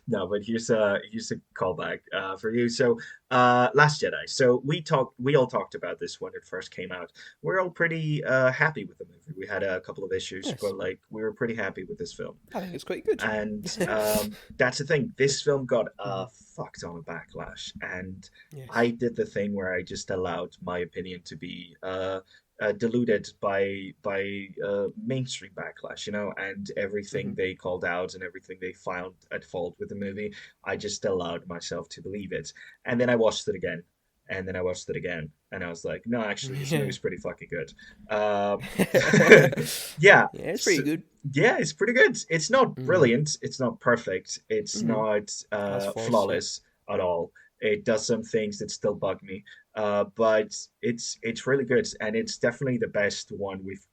here's a callback for you. So Last Jedi. So we all talked about this when it first came out. We're all pretty happy with the movie. We had a couple of issues, but like we were pretty happy with this film. I think it's quite good. And that's the thing. This film got a fuck ton of backlash, and I did the thing where I just allowed my opinion to be diluted by mainstream backlash, and everything they called out and everything they found at fault with the movie. I just allowed myself to believe it, and then I watched it again, and then I watched it again, and I was like, no, actually, this movie's pretty fucking good. It's pretty good. Yeah, it's pretty good. It's not brilliant. It's not perfect. It's not flawless at all. It does some things that still bug me, but it's really good, and it's definitely the best one we've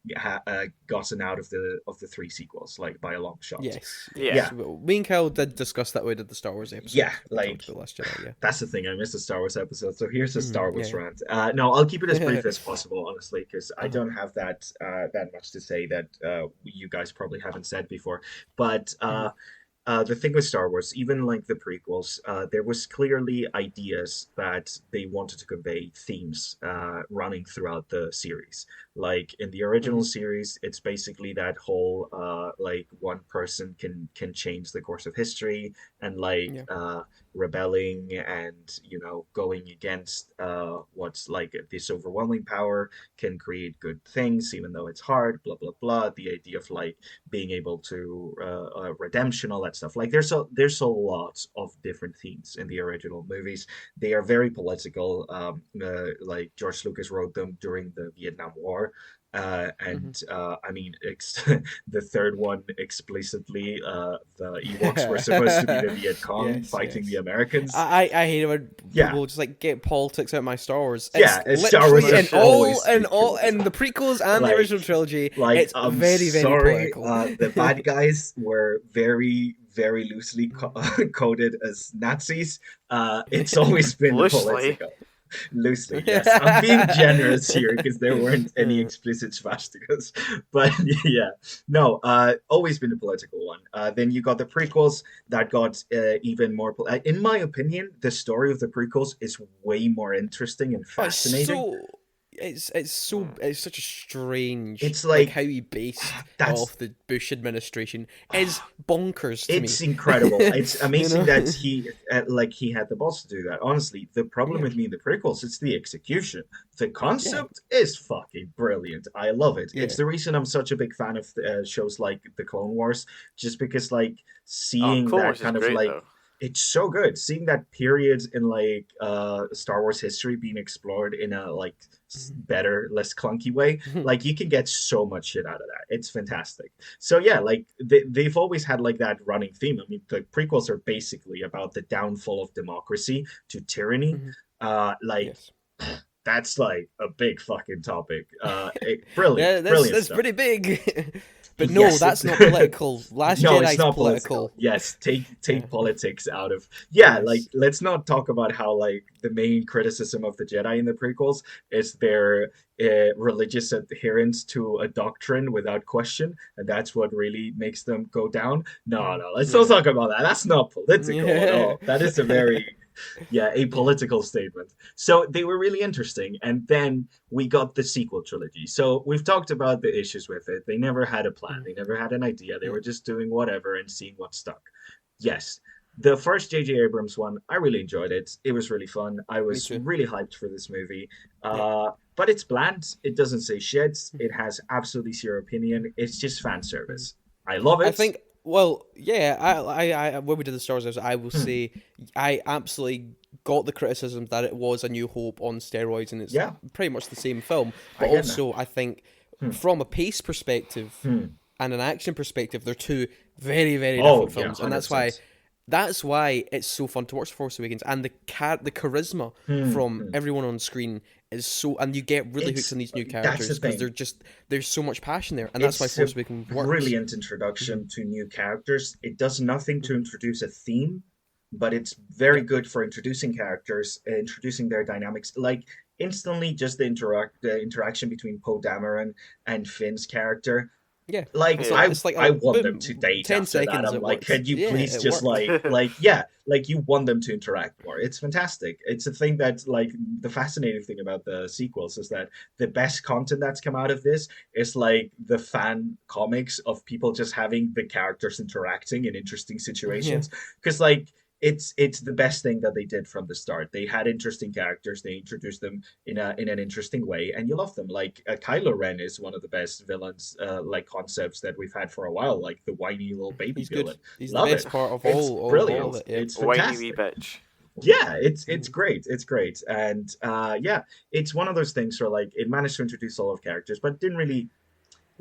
gotten out of the three sequels, like by a long shot. Yes. Me and Kyle did discuss that way at the Star Wars episode. Yeah, like the Last Jedi. That's the thing. I missed the Star Wars episode, so here's a Star Wars rant. No, I'll keep it as brief as possible, honestly, because I don't have that much to say that you guys probably haven't said before. But the thing with Star Wars, even like the prequels, there was clearly ideas that they wanted to convey, themes running throughout the series. Like in the original series, it's basically that whole like one person can change the course of history, and like rebelling and going against what's like this overwhelming power can create good things, even though it's hard. Blah blah blah. The idea of like being able to redemption, all that stuff. Like there's a lot of different themes in the original movies. They are very political. Like George Lucas wrote them during the Vietnam War. I mean, the third one explicitly, the Ewoks were supposed to be the Viet Cong fighting the Americans. I hate it when people just like get politics out of my Star Wars. It's Star Wars in the prequels and the original trilogy. Like, it's very, very political. The bad guys were very, very loosely coded as Nazis. It's always been political. Loosely, yes. I'm being generous here because there weren't any explicit swastikas, but always been a political one. Then you got the prequels that got even more. In my opinion, the story of the prequels is way more interesting and fascinating. It's such a strange. It's like how he based off the Bush administration is bonkers to me. It's incredible. It's amazing that he had the balls to do that. Honestly, the problem with me in the prequels, it's the execution. The concept is fucking brilliant. I love it. It's the reason I'm such a big fan of shows like the Clone Wars, just because like seeing that kind of like. Though. It's so good seeing that period in like Star Wars history being explored in a like better, less clunky way. Like you can get so much shit out of that. It's fantastic. So yeah, like they've always had like that running theme. I mean, the prequels are basically about the downfall of democracy to tyranny. That's like a big fucking topic. Brilliant. That's pretty big. But no, that's not political. Last Jedi's not political. Yes, take politics out of. Yeah, like let's not talk about how like the main criticism of the Jedi in the prequels is their religious adherence to a doctrine without question, and that's what really makes them go down. No, let's not talk about that. That's not political at all. That is a very apolitical statement. So they were really interesting. And then we got the sequel trilogy. So we've talked about the issues with it. They never had a plan. They never had an idea. They were just doing whatever and seeing what stuck. Yes. The first J.J. Abrams one, I really enjoyed it. It was really fun. I was really hyped for this movie. But it's bland. It doesn't say shit. It has absolutely zero opinion. It's just fan service. I love it. I think... Well, yeah, I when we did the Star Wars, I will say I absolutely got the criticism that it was A New Hope on steroids, and it's pretty much the same film. But also, I think from a pace perspective and an action perspective, they're two very, very different films, and that's why it's so fun to watch Force Awakens, and the charisma from everyone on screen is so, and you get really hooked on these new characters because there's so much passion there, and that's why Force Awakens works. Brilliant introduction to new characters. It does nothing to introduce a theme, but it's very good for introducing characters, introducing their dynamics. Like instantly, just the interaction between Poe Dameron and Finn's character. Yeah, I want them to date 10 after seconds. that. I'm like, could you please just like you want them to interact more. It's fantastic. It's a thing that like the fascinating thing about the sequels is that the best content that's come out of this is like the fan comics of people just having the characters interacting in interesting situations. Because like it's the best thing that they did from the start. They had interesting characters. They introduced them in an interesting way, and you love them. Like Kylo Ren is one of the best villains, like concepts that we've had for a while. Like the whiny little baby villain. He's love the best part of all. It's brilliant. All of it, It's whiny fantastic. wee bitch. Yeah, it's great. It's great, and it's one of those things where like it managed to introduce a lot of characters, but didn't really.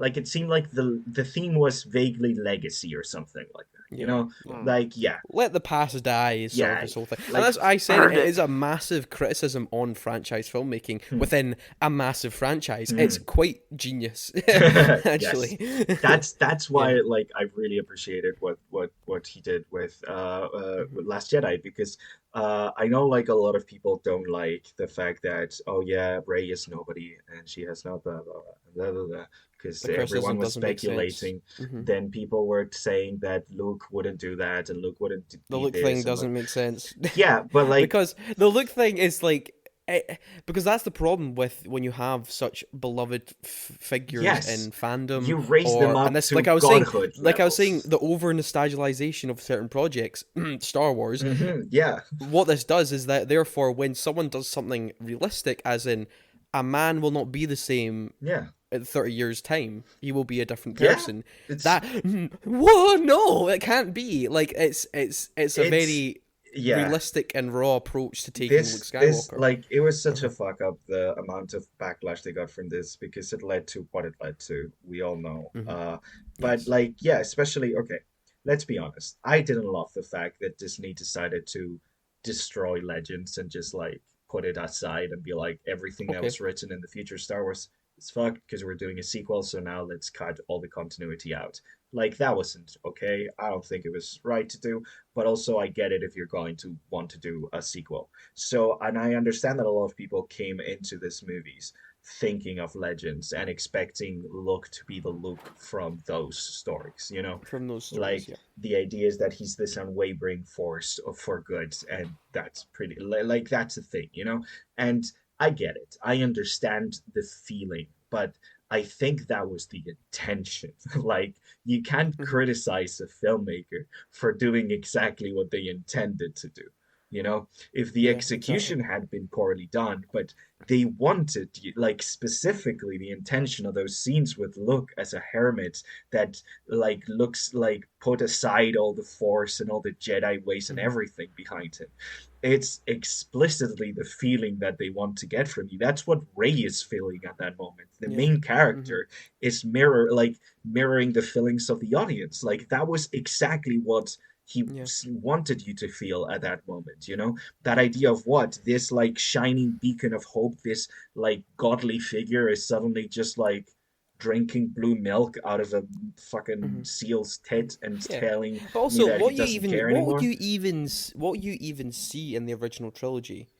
Like it seemed like the theme was vaguely legacy or something like that. You know, let the past die is sort of this whole thing. Like, and that's I said it is a massive criticism on franchise filmmaking within a massissive franchise. It's quite genius, actually. Yes. That's why like I really appreciated what he did with Last Jedi, because I know like a lot of people don't like the fact that Rey is nobody and she has no blah blah blah. blah blah blah, because everyone was speculating. Then people were saying that Luke wouldn't do that, and Luke wouldn't the Luke thing doesn't make sense. Yeah, but like because the Luke thing is like. Because that's the problem with when you have such beloved figures in fandom. You raise them up to like I was godhood saying, like I was saying, the over nostalgization of certain projects, Star Wars. Yeah. What this does is that therefore, when someone does something realistic, as in a man will not be the same. Yeah. In 30 years' time, he will be a different person. Yeah, whoa, no, it can't be. Like it's a very realistic and raw approach to taking Luke Skywalker. Like it was such a fuck up, the amount of backlash they got from this, because it led to what it led to. We all know. But like, yeah, especially let's be honest. I didn't love the fact that Disney decided to destroy Legends and just like put it aside and be like, everything that was written in the future Star Wars is fucked because we're doing a sequel, so now let's cut all the continuity out. Like, that wasn't okay. I don't think it was right to do, but also I get it if you're going to want to do a sequel. So, and I understand that a lot of people came into this movies thinking of Legends and expecting Luke to be the Luke from those stories, you know? From those stories, like, the idea is that he's this unwavering force for good, and that's pretty, like, that's the thing, you know? And I get it. I understand the feeling, but I think that was the intention. Like, you can't criticize a filmmaker for doing exactly what they intended to do. You know, if the execution had been poorly done, but they wanted, like, specifically the intention of those scenes with Luke as a hermit that, like, looks like put aside all the Force and all the Jedi ways and everything behind him. It's explicitly the feeling that they want to get from you. That's what Rey is feeling at that moment. The main character is mirroring the feelings of the audience. Like, that was exactly what he wanted you to feel at that moment, you know? That idea of what? This, like, shining beacon of hope, this, like, godly figure is suddenly just, like, drinking blue milk out of a fucking seal's tit and telling but also, me that he doesn't care anymore. What you even see in the original trilogy.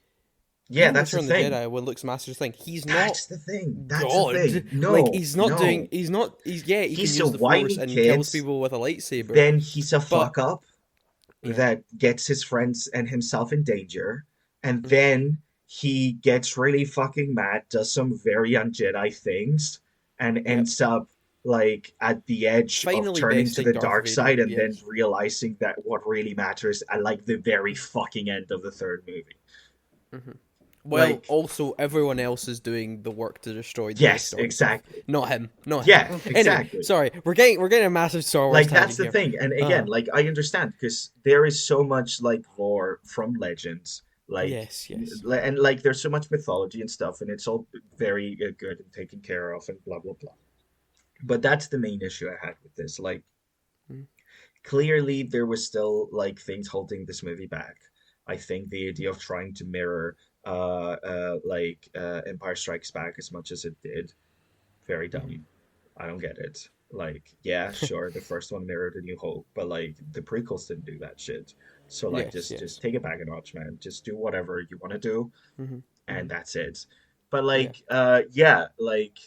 Yeah, that's the thing. The Jedi, when Luke's master's thing, he's not. That's the thing. That's God. The thing. No, like he's not doing. He's He can use the whiny Force and kid, kills people with a lightsaber. Then he's a fuck up that gets his friends and himself in danger, and then he gets really fucking mad, does some very un-Jedi things, and ends up like at the edge of turning to the dark side, and then realizing that what really matters at like the very fucking end of the third movie. Well, like, also everyone else is doing the work to destroy the story. Exactly. Not him. Yeah, exactly. Anyway, sorry, we're getting a massive Star Wars. Like, that's the thing, and again, like, I understand because there is so much like lore from Legends. Like, yes, and like there's so much mythology and stuff, and it's all very good and taken care of, and blah blah blah. But that's the main issue I had with this. Like, clearly there was still like things holding this movie back. I think the idea of trying to mirror Empire Strikes Back as much as it did, very dumb. I don't get it. Like, yeah, sure, the first one mirrored A New Hope, but like the prequels didn't do that shit. So like, just take it back a notch, man. Just do whatever you want to do, and that's it. But like, like,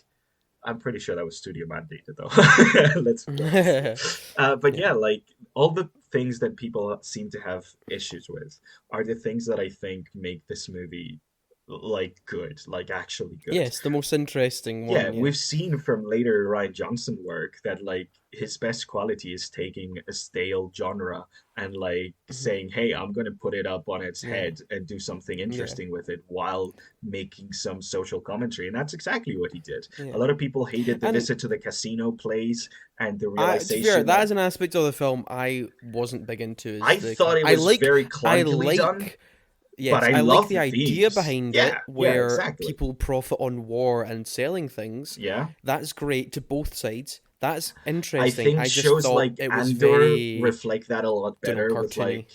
I'm pretty sure that was studio mandated though. Let's be honest. But yeah, like all the things that people seem to have issues with are the things that I think make this movie like good, like actually good. Yes, the most interesting one. Yeah, we've seen from later Rian Johnson work that like his best quality is taking a stale genre and like saying, hey, I'm going to put it up on its head and do something interesting with it while making some social commentary. And that's exactly what he did. A lot of people hated the visit to the casino plays and the realization. That is an aspect of the film I wasn't big into. I thought it was very clunkily done. Yes, but I like the idea behind it, where exactly. people profit on war and selling things. Yeah, that's great to both sides. That's interesting. I think just shows thought like it was Andor very reflect that a lot better. With like,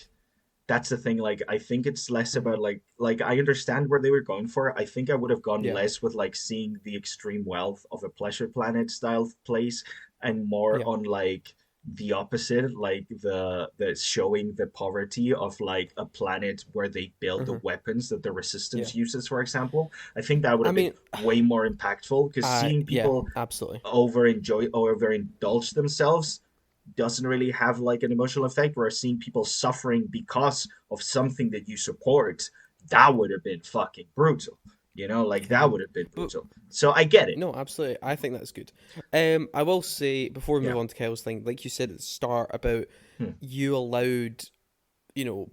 that's the thing. Like, I think it's less about like I understand where they were going for. I think I would have gone less with like seeing the extreme wealth of a Pleasure Planet style place and more on like the opposite, like the showing the poverty of like a planet where they build the weapons that the resistance uses, for example. I think that would have been way more impactful, because seeing people absolutely overindulge themselves doesn't really have like an emotional effect. Where seeing people suffering because of something that you support, that would have been fucking brutal. Like that would have been brutal. So I get it. No, absolutely. I think that's good. I will say, before we move on to Kyle's thing, like you said at the start about you allowed,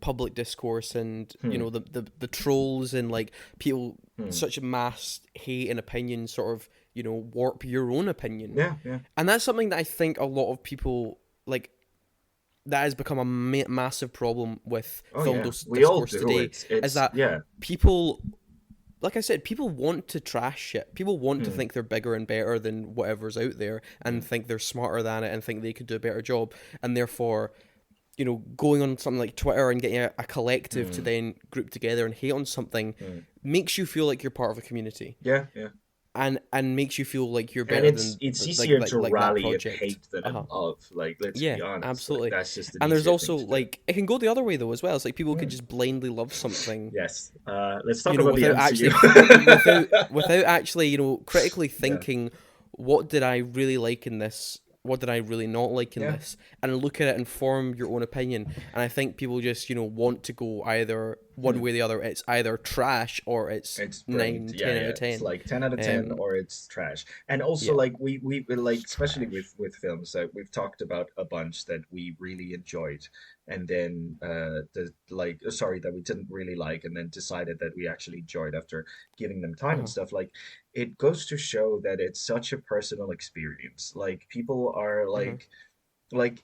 public discourse and, the trolls and like people, such mass hate and opinion sort of, warp your own opinion. Yeah. And that's something that I think a lot of people, like, that has become a massive problem with film discourse today. Is that people... Like I said, people want to trash shit. People want to think they're bigger and better than whatever's out there and think they're smarter than it and think they could do a better job. And therefore, going on something like Twitter and getting a collective to then group together and hate on something makes you feel like you're part of a community. Yeah. And makes you feel like you're better than... It's easier to rally and hate than love. Like, let's be honest. Absolutely. Like, that's just and there's also, like, it can go the other way, though, as well. It's like people could just blindly love something. Yes. Let's talk about the MCU. without actually, critically thinking, what did I really like in this? What did I really not like in this? And look at it and form your own opinion. And I think people just, want to go either one way or the other. It's either trash or it's 9, 10 out of 10. It's like 10 out of 10 or it's trash. And also, like, we like, especially with films, that we've talked about a bunch that we really enjoyed. And then, that we didn't really like, and then decided that we actually enjoyed after giving them time and stuff. Like, it goes to show that it's such a personal experience. Like, people are like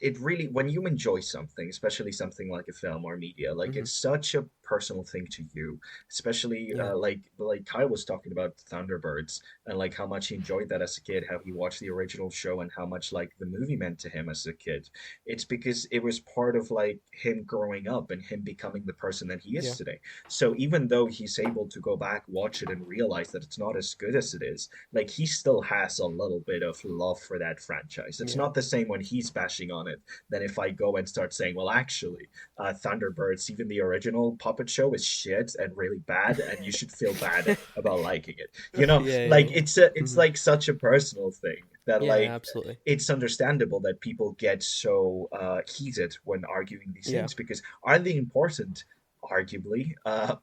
it really, when you enjoy something, especially something like a film or media, like it's such a personal thing to you, especially like Kyle was talking about Thunderbirds and like how much he enjoyed that as a kid, how he watched the original show and how much like the movie meant to him as a kid. It's because it was part of like him growing up and him becoming the person that he is today. So even though he's able to go back, watch it and realize that it's not as good as it is, like he still has a little bit of love for that franchise. It's not the same when he's bashing on it than if I go and start saying, well, actually, Thunderbirds, even the original puppet show, is shit and really bad, and you should feel bad about liking it. It's like such a personal thing that absolutely. It's understandable that people get so heated when arguing these things, because are they important? Arguably,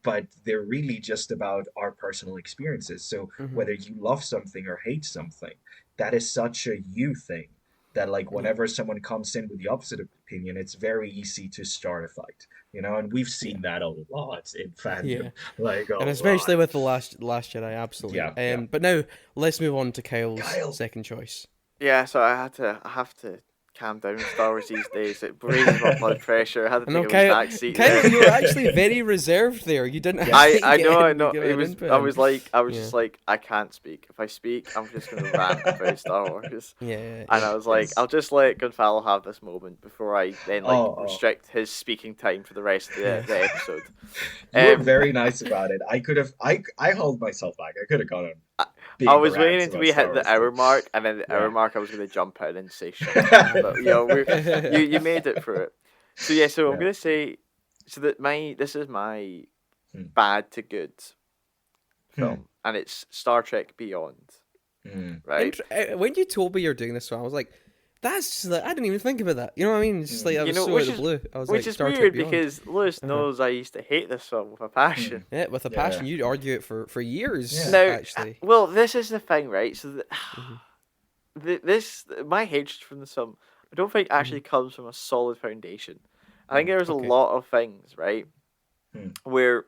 but they're really just about our personal experiences. So whether you love something or hate something, that is such a you thing. That like whenever someone comes in with the opposite opinion, it's very easy to start a fight, and we've seen that a lot in fandom, and especially with the last Jedi, absolutely. But now let's move on to Kyle's second choice. Yeah, so I have to calm down with Star Wars these days. It raises my blood pressure. I had to take a back seat. Kyle, you were actually very reserved there. You didn't. I know. It was. I was just like, I can't speak. If I speak, I'm just going to rant about Star Wars. And I was like, I'll just let Gunfallo have this moment before I then restrict his speaking time for the rest of the episode. You were very nice about it. I could have. I held myself back. I could have gone on. I was waiting until we hit the hour mark, and then the hour mark, I was going to jump in and say shit. But you made it through it. So I'm going to say, so that this is my bad to good film, and it's Star Trek Beyond. Right? When you told me you're doing this one, I was like, that's just like, I didn't even think about that. You know what I mean? It's just like, I was so out of the blue. I was which like, is Star weird Trek Beyond. because Lewis knows I used to hate this film with a passion. Yeah, with a passion. You'd argue it for years, now, actually. Well, this is the thing, right? So my hatred from this film, I don't think actually comes from a solid foundation. I think there's a lot of things, right, where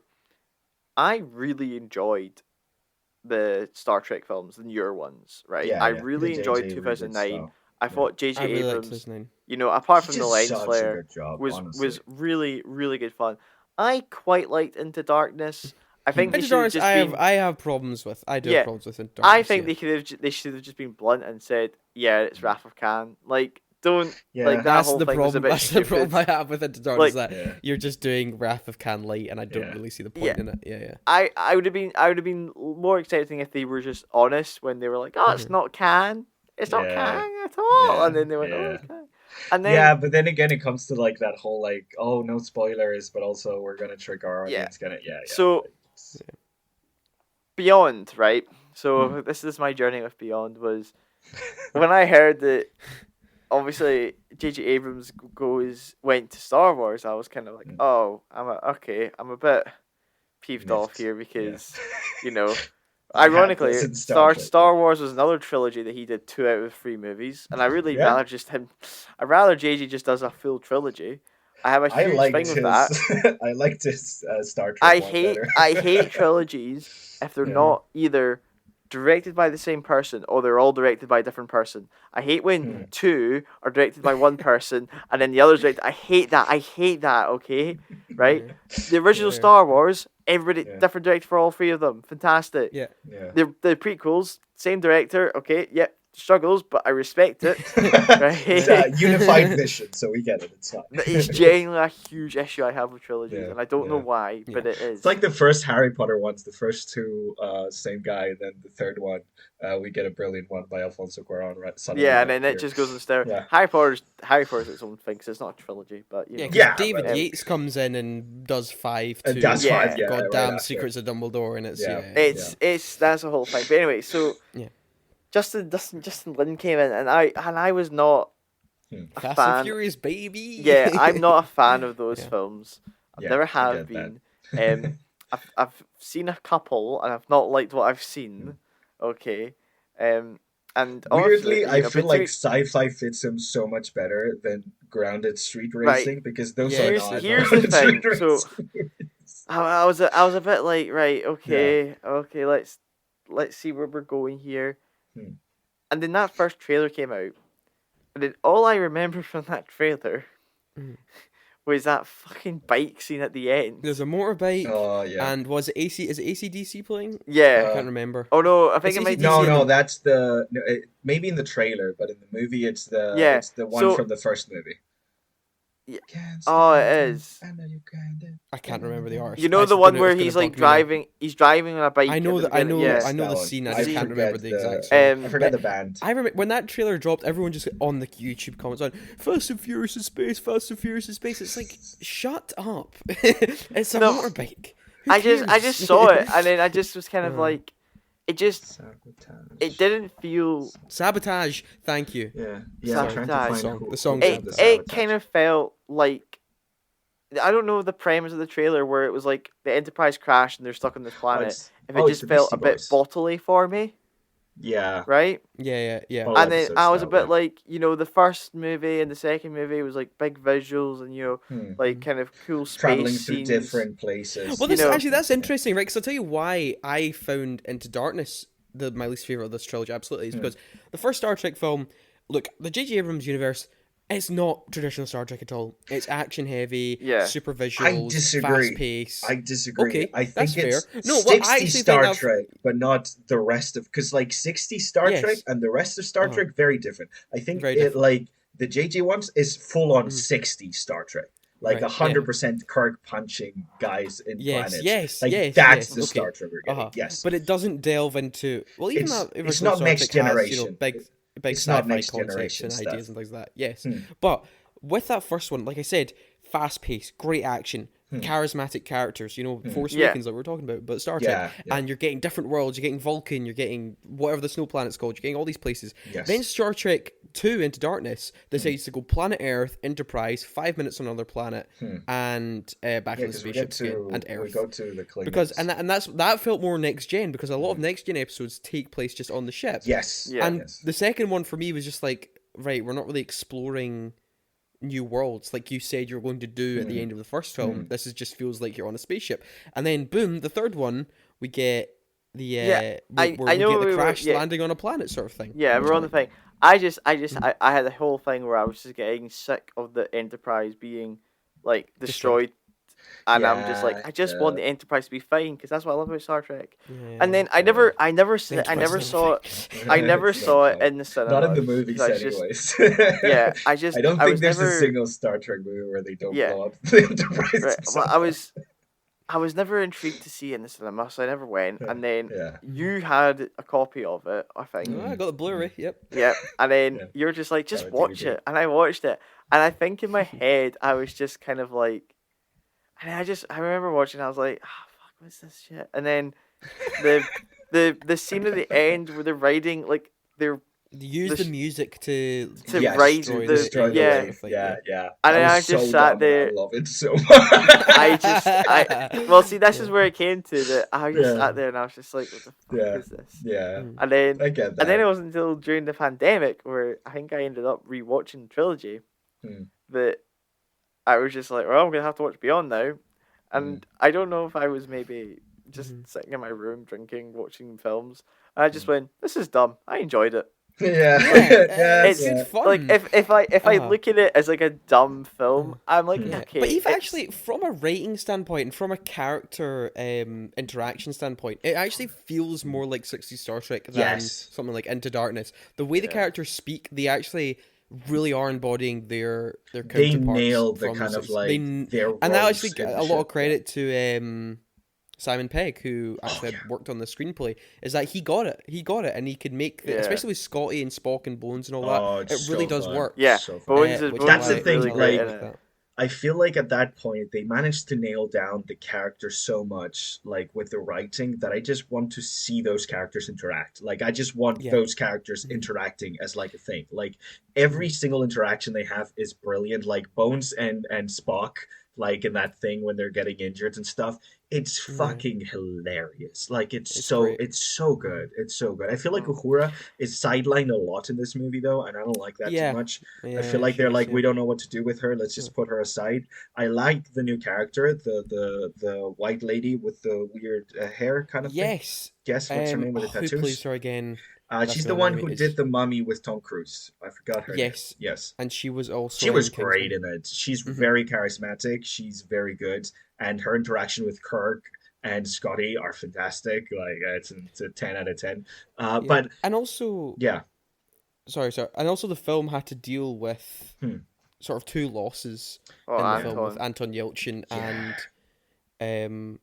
I really enjoyed the Star Trek films, the newer ones, right? I really enjoyed 2009. I thought J.J. Abrams, apart from the Lens Flare, was really, really good fun. I quite liked Into Darkness. I think Into Darkness, I have problems with. I do have problems with Into Darkness. I think they should have just been blunt and said, it's Wrath of Khan. Like, don't like that whole thing was a bit That's stupid. the problem I have with Into Darkness, you're just doing Wrath of Khan light, and I don't really see the point in it. I would have been more accepting if they were just honest when they were like, it's not Khan. It's not Kang at all. And then they went, okay. And then yeah, but then again, it comes to like that whole like, oh, no spoilers, but also we're gonna trick our audience. So Beyond, right? So this is my journey with Beyond. Was when I heard that obviously J.J. Abrams went to Star Wars, I was kind of like, oh, I'm a bit peeved off here because you know. Ironically, Star Wars was another trilogy that he did 2 out of 3 movies, and I really rather I'd rather JJ just does a full trilogy. I have a huge thing with that. I liked his Star Trek. I hate trilogies if they're not either directed by the same person or they're all directed by a different person. I hate when 2 are directed by one person and then the other's directed. I hate that. Okay, right? The original Star Wars, everybody different director for all 3 of them. Fantastic. Yeah. The prequels, same director. Okay, struggles, but I respect it. Right? It's a unified mission, so we get it. It's fine. It's genuinely a huge issue I have with trilogies, and I don't know why, but it is. It's like the first Harry Potter ones. The first 2, same guy, and then the third one, we get a brilliant one by Alfonso Cuarón. Right? And then it just goes on stereo. Yeah. Harry Potter's its own thing, because it's not a trilogy, but David Yates comes in and does 5 too. That's 5. Yeah, Goddamn Secrets of Dumbledore, and it's that's a whole thing. But anyway, so Justin Lin came in, and I was not a Fast fan. and Furious, baby. Yeah, I'm not a fan of those films. I never have been. I've seen a couple, and I've not liked what I've seen. Okay, and weirdly, I feel like sci-fi fits him so much better than grounded street racing because those are not. Here's the thing. So I was a bit like, right, okay, let's see where we're going here. And then that first trailer came out, and then all I remember from that trailer was that fucking bike scene at the end. There's a motorbike. Oh yeah. And was it AC? Is it AC/DC playing? Yeah. I can't remember. Oh no, I think it might be. No, that's maybe in the trailer, but in the movie it's the one from the first movie. Yeah. Oh, it is. I can't remember the artist. You know the one where he's like driving. He's driving on a bike. I know the scene. I just can't remember the exact song. I forget the band. I remember when that trailer dropped. Everyone just on the YouTube comments on "Fast and Furious in space, Fast and Furious in space." It's like, shut up! It's a motorbike. I just saw it, and then I just was kind of like, it didn't feel sabotage. Thank you. Yeah. Sabotage. The song. It kind of felt like, I don't know the premise of the trailer where it was like the Enterprise crashed and they're stuck on this planet. It just felt a bit bottly for me. Yeah. Right? Yeah. And then I was a bit like, the first movie and the second movie was like big visuals and, like kind of cool space traveling scenes. through different places. Well, that's interesting, right? Because I'll tell you why I found Into Darkness my least favorite of this trilogy, absolutely, is because the first Star Trek film, look, the J.J. Abrams universe, it's not traditional Star Trek at all. It's action heavy, super visuals, fast pace. I disagree. Okay, I think that's it's fair. No, 60 Star Trek, but not the rest of, because like 60 Star Trek and the rest of Star Trek, very different. I think like the JJ ones is full on 60 Star Trek. Like 100% Kirk punching guys in planets. Yes, that's the Star Trek we're getting. Yes, but it doesn't delve into even it's not Next Generation. Big it's not sci-fi Next concepts Generation and stuff. ideas and things like that. Yes, but with that first one, like I said, fast paced, great action, charismatic characters. Force Awakens that we're talking about, but Star Trek, and you're getting different worlds. You're getting Vulcan. You're getting whatever the snow planet's called. You're getting all these places. Yes. Then Star Trek 2 Into Darkness decides to go planet Earth, Enterprise, 5 minutes on another planet, and back on the spaceship and Earth. We go to the Klingons. Because that felt more next gen, because a lot of next gen episodes take place just on the ship. Yes. The second one for me was just like, right, we're not really exploring new worlds like you said you're going to do at the end of the first film. This just feels like you're on a spaceship, and then boom, the third one we get the crash landing on a planet sort of thing. We're on the thing. I had a whole thing where I was just getting sick of the Enterprise being like destroyed. And I'm just like, I just want the Enterprise to be fine, because that's what I love about Star Trek. And then I never saw it in the cinema. Not in the movies, anyways. I don't think there's a single Star Trek movie where they don't blow up the Enterprise. Right. Well, I was never intrigued to see it in the cinema, so I never went. And then you had a copy of it, I think. I got the Blu-ray. Yep. Yep. And then you're just like, just watch it, and I watched it, and I think in my head I was just kind of like, and I remember watching, I was like, fuck, what's this shit? And then the scene at the end where they're riding, like they're. They use the music to ride destroy the wave. Yeah. And then I just sat there. I love it so much. Well, see, this is where it came to that. I just sat there and I was just like, what the fuck is this? Yeah. And then I get that. And then it wasn't until during the pandemic where I think I ended up rewatching the trilogy that I was just like, well, I'm gonna have to watch Beyond now. And I don't know if I was maybe just sitting in my room drinking, watching films. And I just went, this is dumb. I enjoyed it. It's good fun. Like if I look at it as like a dumb film, I'm like, okay. But even actually, from a writing standpoint and from a character interaction standpoint, it actually feels more like 60s Star Trek than something like Into Darkness. The way the characters speak, they actually really are embodying their counterparts. They nailed the kind of like their roles, and that actually a lot of credit to Simon Pegg, who actually had worked on the screenplay, is that he got it, and he could make, especially with Scotty and Spock and Bones and all that, it really does work. Yeah, Bones that's the thing, really like, I feel like at that point, they managed to nail down the characters so much, like, with the writing, that I just want to see those characters interact. Like, I just want those characters interacting as, like, a thing. Like, every single interaction they have is brilliant. Like, Bones and Spock, like, in that thing when they're getting injured and stuff, it's fucking hilarious. Like, it's so good. It's so good. I feel like Uhura is sidelined a lot in this movie, though, and I don't like that too much. I feel like they're like, we don't know what to do with her. Let's just put her aside. I like the new character, the white lady with the weird hair kind of thing. Guess what's her name with the tattoos? Who plays her again? She's the one who did The Mummy with Tom Cruise. I forgot her name. Yes. And she was also... She was great in it. She's very charismatic. She's very good. And her interaction with Kirk and Scotty are fantastic. Like, it's a 10 out of 10. But... And also... Yeah. Sorry. And also the film had to deal with sort of two losses in the film with Anton Yelchin and...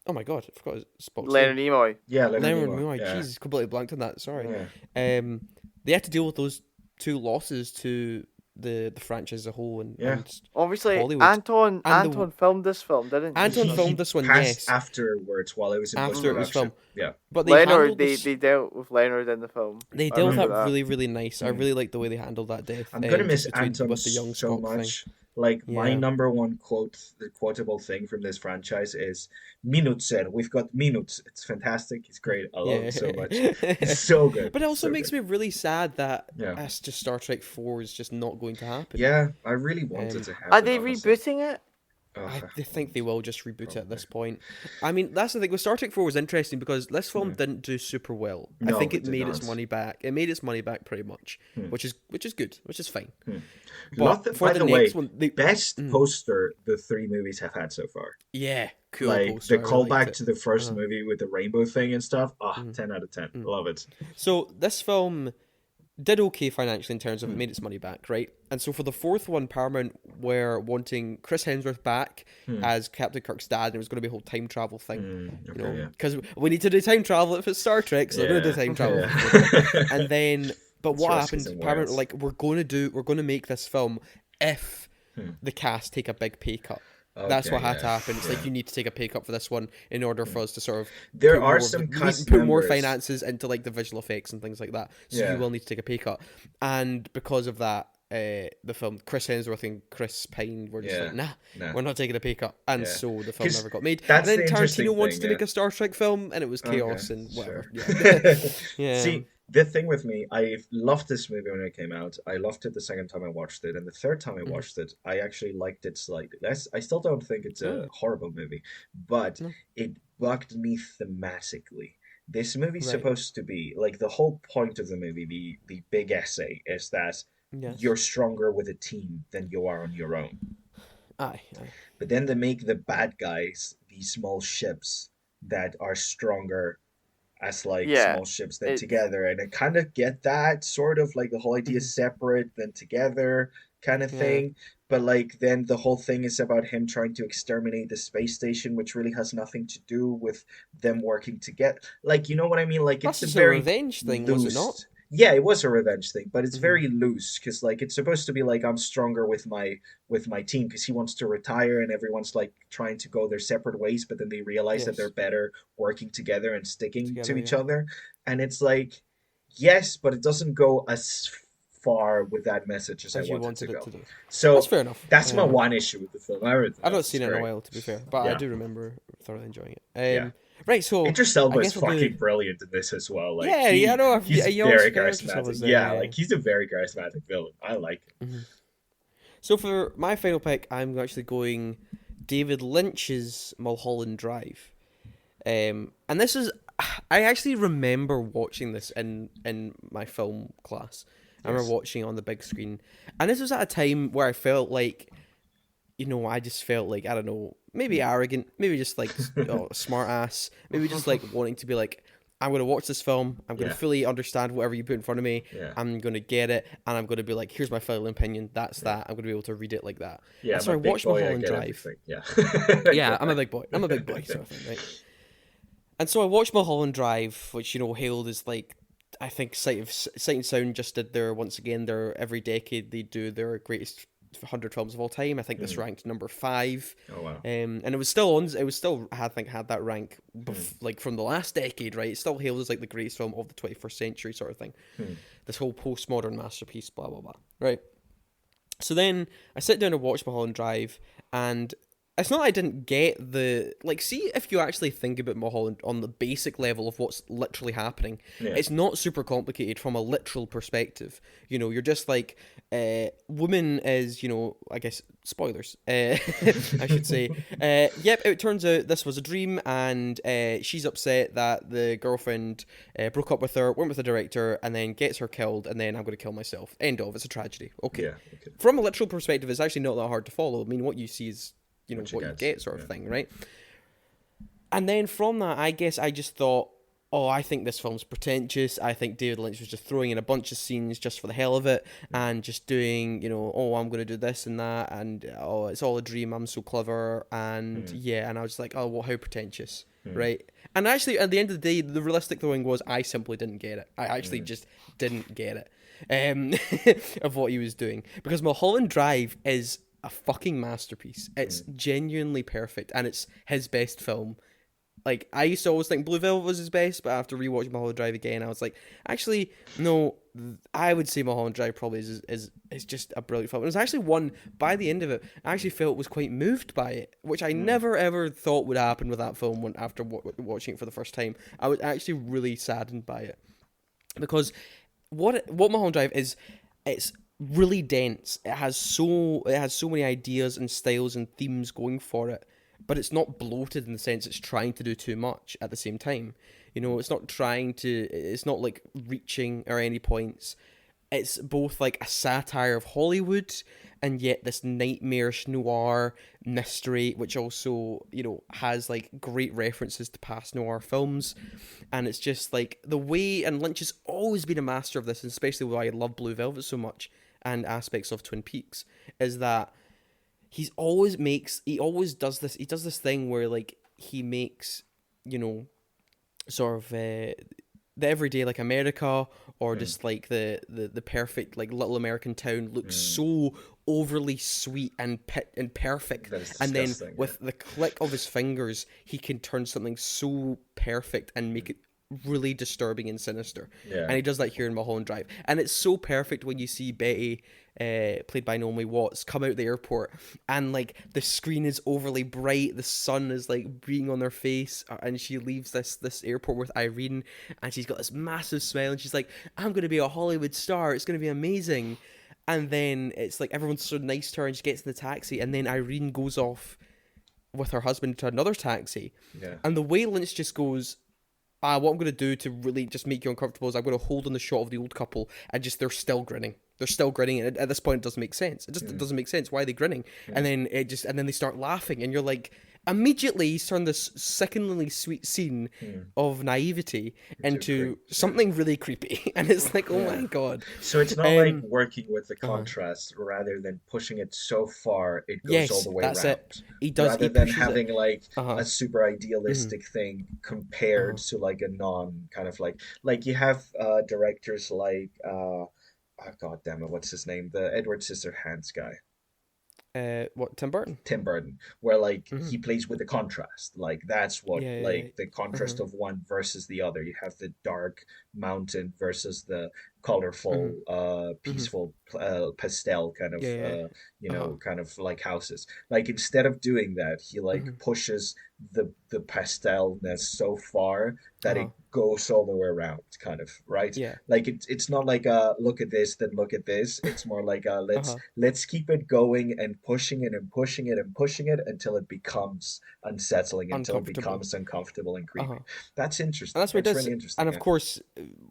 oh my god, I forgot Spock's Leonard Nimoy. Yeah, Leonard Nimoy. Yeah. Jesus, completely blanked on that. Sorry. Yeah. They had to deal with those two losses to the franchise as a whole, and obviously Hollywood. Anton filmed this film, didn't he? Anton filmed this one, yes. Afterwards, while it was in post-production. Yeah. But Leonard, they dealt with Leonard in the film. They dealt with that really, really nice. I really like the way they handled that death. I'm gonna miss Anton with the young so much. Thing. Like, my number one the quotable thing from this franchise is Minutsen. We've got Minut. It's fantastic. It's great. I love it so much. It's so good. But it also makes me really sad that that's just Star Trek 4 is just not going to happen. Yeah, I really wanted to happen. Are they rebooting it? I think they will just reboot it at this point. I mean, that's the thing. With Star Trek 4 was interesting because this film didn't do super well. I think it made its money back. It made its money back pretty much, which is good, which is fine. But for the next one, the best poster the three movies have had so far. Yeah, cool. Like poster. the callback to the first movie with the rainbow thing and stuff. 10 out of 10. Love it. So this film did okay financially in terms of it made its money back, right? And so for the fourth one, Paramount were wanting Chris Hemsworth back as Captain Kirk's dad, and it was going to be a whole time travel thing, because we need to do time travel if it's Star Trek, so they're going to do time travel. And then, but what happened? Paramount were like, we're going to make this film if the cast take a big pay cut. That's what had to happen. It's like, you need to take a pay cut for this one in order for us to sort of put more finances into like the visual effects and things like that. So you will need to take a pay cut. And because of that, the film, Chris Hemsworth and Chris Pine were just like, nah, we're not taking a pay cut. And so the film never got made. And then Tarantino wanted to make a Star Trek film, and it was chaos and whatever. See, the thing with me, I loved this movie when it came out. I loved it the second time I watched it, and the third time I watched it, I actually liked it slightly less. I still don't think it's a horrible movie, but it bugged me thematically. This movie's supposed to be, like, the whole point of the movie, the big essay, is that you're stronger with a team than you are on your own. Aye. But then they make the bad guys these small ships that are stronger as like small ships than together, and I kind of get that sort of like the whole idea separate then together kind of thing. But like then the whole thing is about him trying to exterminate the space station, which really has nothing to do with them working together. Like, you know what I mean? Like it's That's a a very revenge thing, loose. was it not? Yeah, it was a revenge thing, but it's very loose because like it's supposed to be like I'm stronger with my team because he wants to retire and everyone's like trying to go their separate ways, but then they realize that they're better working together and sticking to each other. And it's like, yes, but it doesn't go as far with that message as I wanted it to go. So that's fair enough. That's my one issue with the film. I've not seen it in a while, to be fair, but I do remember thoroughly enjoying it. Right, so Interstellar is fucking brilliant in this as well. Like, I know. He's very charismatic. Like he's a very charismatic villain. I like him. So for my final pick, I'm actually going David Lynch's Mulholland Drive, and this is I actually remember watching this in my film class. I remember watching it on the big screen, and this was at a time where I felt like, I just felt like, I don't know, maybe arrogant, maybe just like smart ass, maybe just like wanting to be like, I'm going to watch this film, I'm going to fully understand whatever you put in front of me, I'm going to get it, and I'm going to be like, here's my final opinion, that's that, I'm going to be able to read it like that. And so I watched Mulholland Drive. I'm a big boy, sort of thing, right? And so I watched Mulholland Drive, which, hailed as like, I think Sight and Sound just did every decade they do their greatest 100 films of all time. I think this ranked number 5. Oh wow! And it was still I think had that rank like from the last decade, right? It still hailed as like the greatest film of the 21st century, sort of thing. This whole postmodern masterpiece, blah blah blah, right? So then I sit down to watch Mulholland Drive, and it's not that I didn't get see if you actually think about Mulholland on the basic level of what's literally happening, it's not super complicated from a literal perspective. You're just like, woman is, I guess, spoilers, I should say. It turns out this was a dream, and she's upset that the girlfriend broke up with her, went with the director, and then gets her killed, and then I'm going to kill myself. End of. It's a tragedy. Okay. Yeah, okay. From a literal perspective, it's actually not that hard to follow. I mean, what you see is what you get, sort of thing, right? And then from that, I guess I just thought, I think this film's pretentious. I think David Lynch was just throwing in a bunch of scenes just for the hell of it, and just doing, I'm going to do this and that, and it's all a dream, I'm so clever, and and I was like, how pretentious, right? And actually, at the end of the day, the realistic throwing was, I simply didn't get it. I actually just didn't get it of what he was doing, because Mulholland Drive is a fucking masterpiece. It's genuinely perfect, and it's his best film. Like, I used to always think Blue Velvet was his best, but after rewatching Mulholland Drive again, I was like, actually, no, I would say Mulholland Drive probably is just a brilliant film. It was actually one, by the end of it, I actually felt was quite moved by it, which I never ever thought would happen with that film after watching it for the first time. I was actually really saddened by it, because what Mulholland Drive is, it's really dense. It has so many ideas and styles and themes going for it, but it's not bloated in the sense it's trying to do too much at the same time. It's not like reaching or any points. It's both like a satire of Hollywood and yet this nightmarish noir mystery, which also, has like great references to past noir films. And it's just like the way, and Lynch has always been a master of this, and especially why I love Blue Velvet so much and aspects of Twin Peaks, is that he always does this thing where like he makes, sort of the everyday, like America, or just like the perfect like little American town looks so overly sweet and perfect, and then with the click of his fingers he can turn something so perfect and make it really disturbing and sinister. And he does that here in Mulholland Drive, and it's so perfect when you see Betty, played by Naomi Watts, come out the airport, and like the screen is overly bright, the sun is like beating on their face, and she leaves this airport with Irene, and she's got this massive smile, and she's like, I'm gonna be a Hollywood star, it's gonna be amazing. And then it's like everyone's so nice to her, and she gets in the taxi, and then Irene goes off with her husband to another taxi, and the way Lynch just goes, what I'm going to do to really just make you uncomfortable is I'm going to hold on the shot of the old couple, and just they're still grinning, and at this point it doesn't make sense. It just doesn't make sense. Why are they grinning? And then and then they start laughing, and you're like, immediately he's turned this sickeningly sweet scene of naivety into something really creepy, and it's like, oh my god. So it's not like working with the contrast rather than pushing it so far it goes all the way around. It. He does, rather than having like a super idealistic thing compared to like a non kind of like you have directors like oh god damn it, what's his name, the Edward Scissorhands guy. What, Tim Burton? Tim Burton, where like he plays with the contrast. Like that's what the contrast of one versus the other. You have the dark mountain versus the colorful, peaceful, pastel kind of, you know, kind of like houses. Like instead of doing that, he like pushes the pastelness so far that it goes all the way around, kind of, right? Yeah. Like it's not like look at this, then look at this. It's more like let's keep it going and pushing it and pushing it and pushing it until it becomes unsettling, until it becomes uncomfortable and creepy. That's interesting. And that's what that's it does. really interesting. And of course,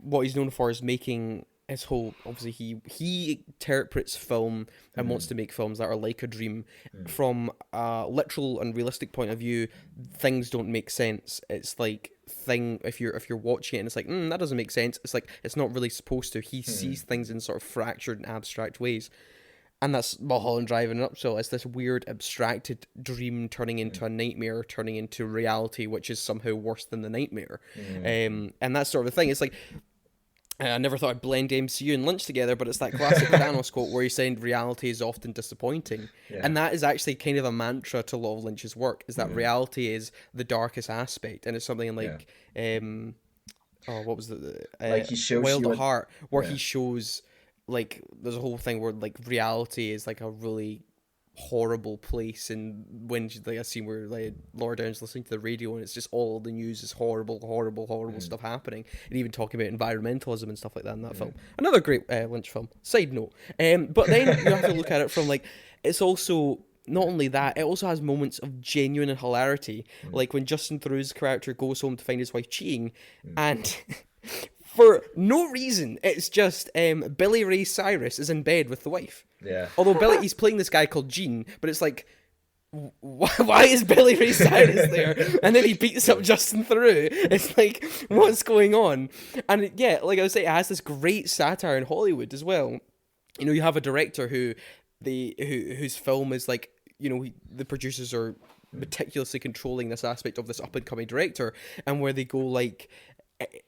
what he's known for is making his whole, obviously he interprets film and wants to make films that are like a dream. From a literal and realistic point of view, things don't make sense. It's like if you're watching it and it's like, that doesn't make sense, it's like it's not really supposed to. He sees things in sort of fractured and abstract ways. And that's Mulholland Drive in a nutshell. It's this weird abstracted dream turning into a nightmare, turning into reality, which is somehow worse than the nightmare. And that sort of thing. It's like, I never thought I'd blend MCU and Lynch together, but it's that classic Thanos quote where he's saying reality is often disappointing. And that is actually kind of a mantra to a lot of Lynch's work, is that reality is the darkest aspect. And it's something like, what was like he shows Wild you at Heart, where he shows, like, there's a whole thing where, like, reality is, like, a really horrible place, and when like a scene where like Laura Dern's listening to the radio and it's just all the news is horrible stuff happening, and even talking about environmentalism and stuff like that in that film. Another great Lynch film, side note. But then you have to look at it from like, it's also not only that, it also has moments of genuine hilarity, like when Justin Theroux's character goes home to find his wife cheating, and for no reason, it's just Billy Ray Cyrus is in bed with the wife. Yeah. Although he's playing this guy called Gene, but it's like, why is Billy Ray Cyrus there? And then he beats up Justin Theroux. It's like, what's going on? And yeah, like I was saying, it has this great satire in Hollywood as well. You know, you have a director whose film is like, you know, the producers are meticulously controlling this aspect of this up and coming director, and where they go like,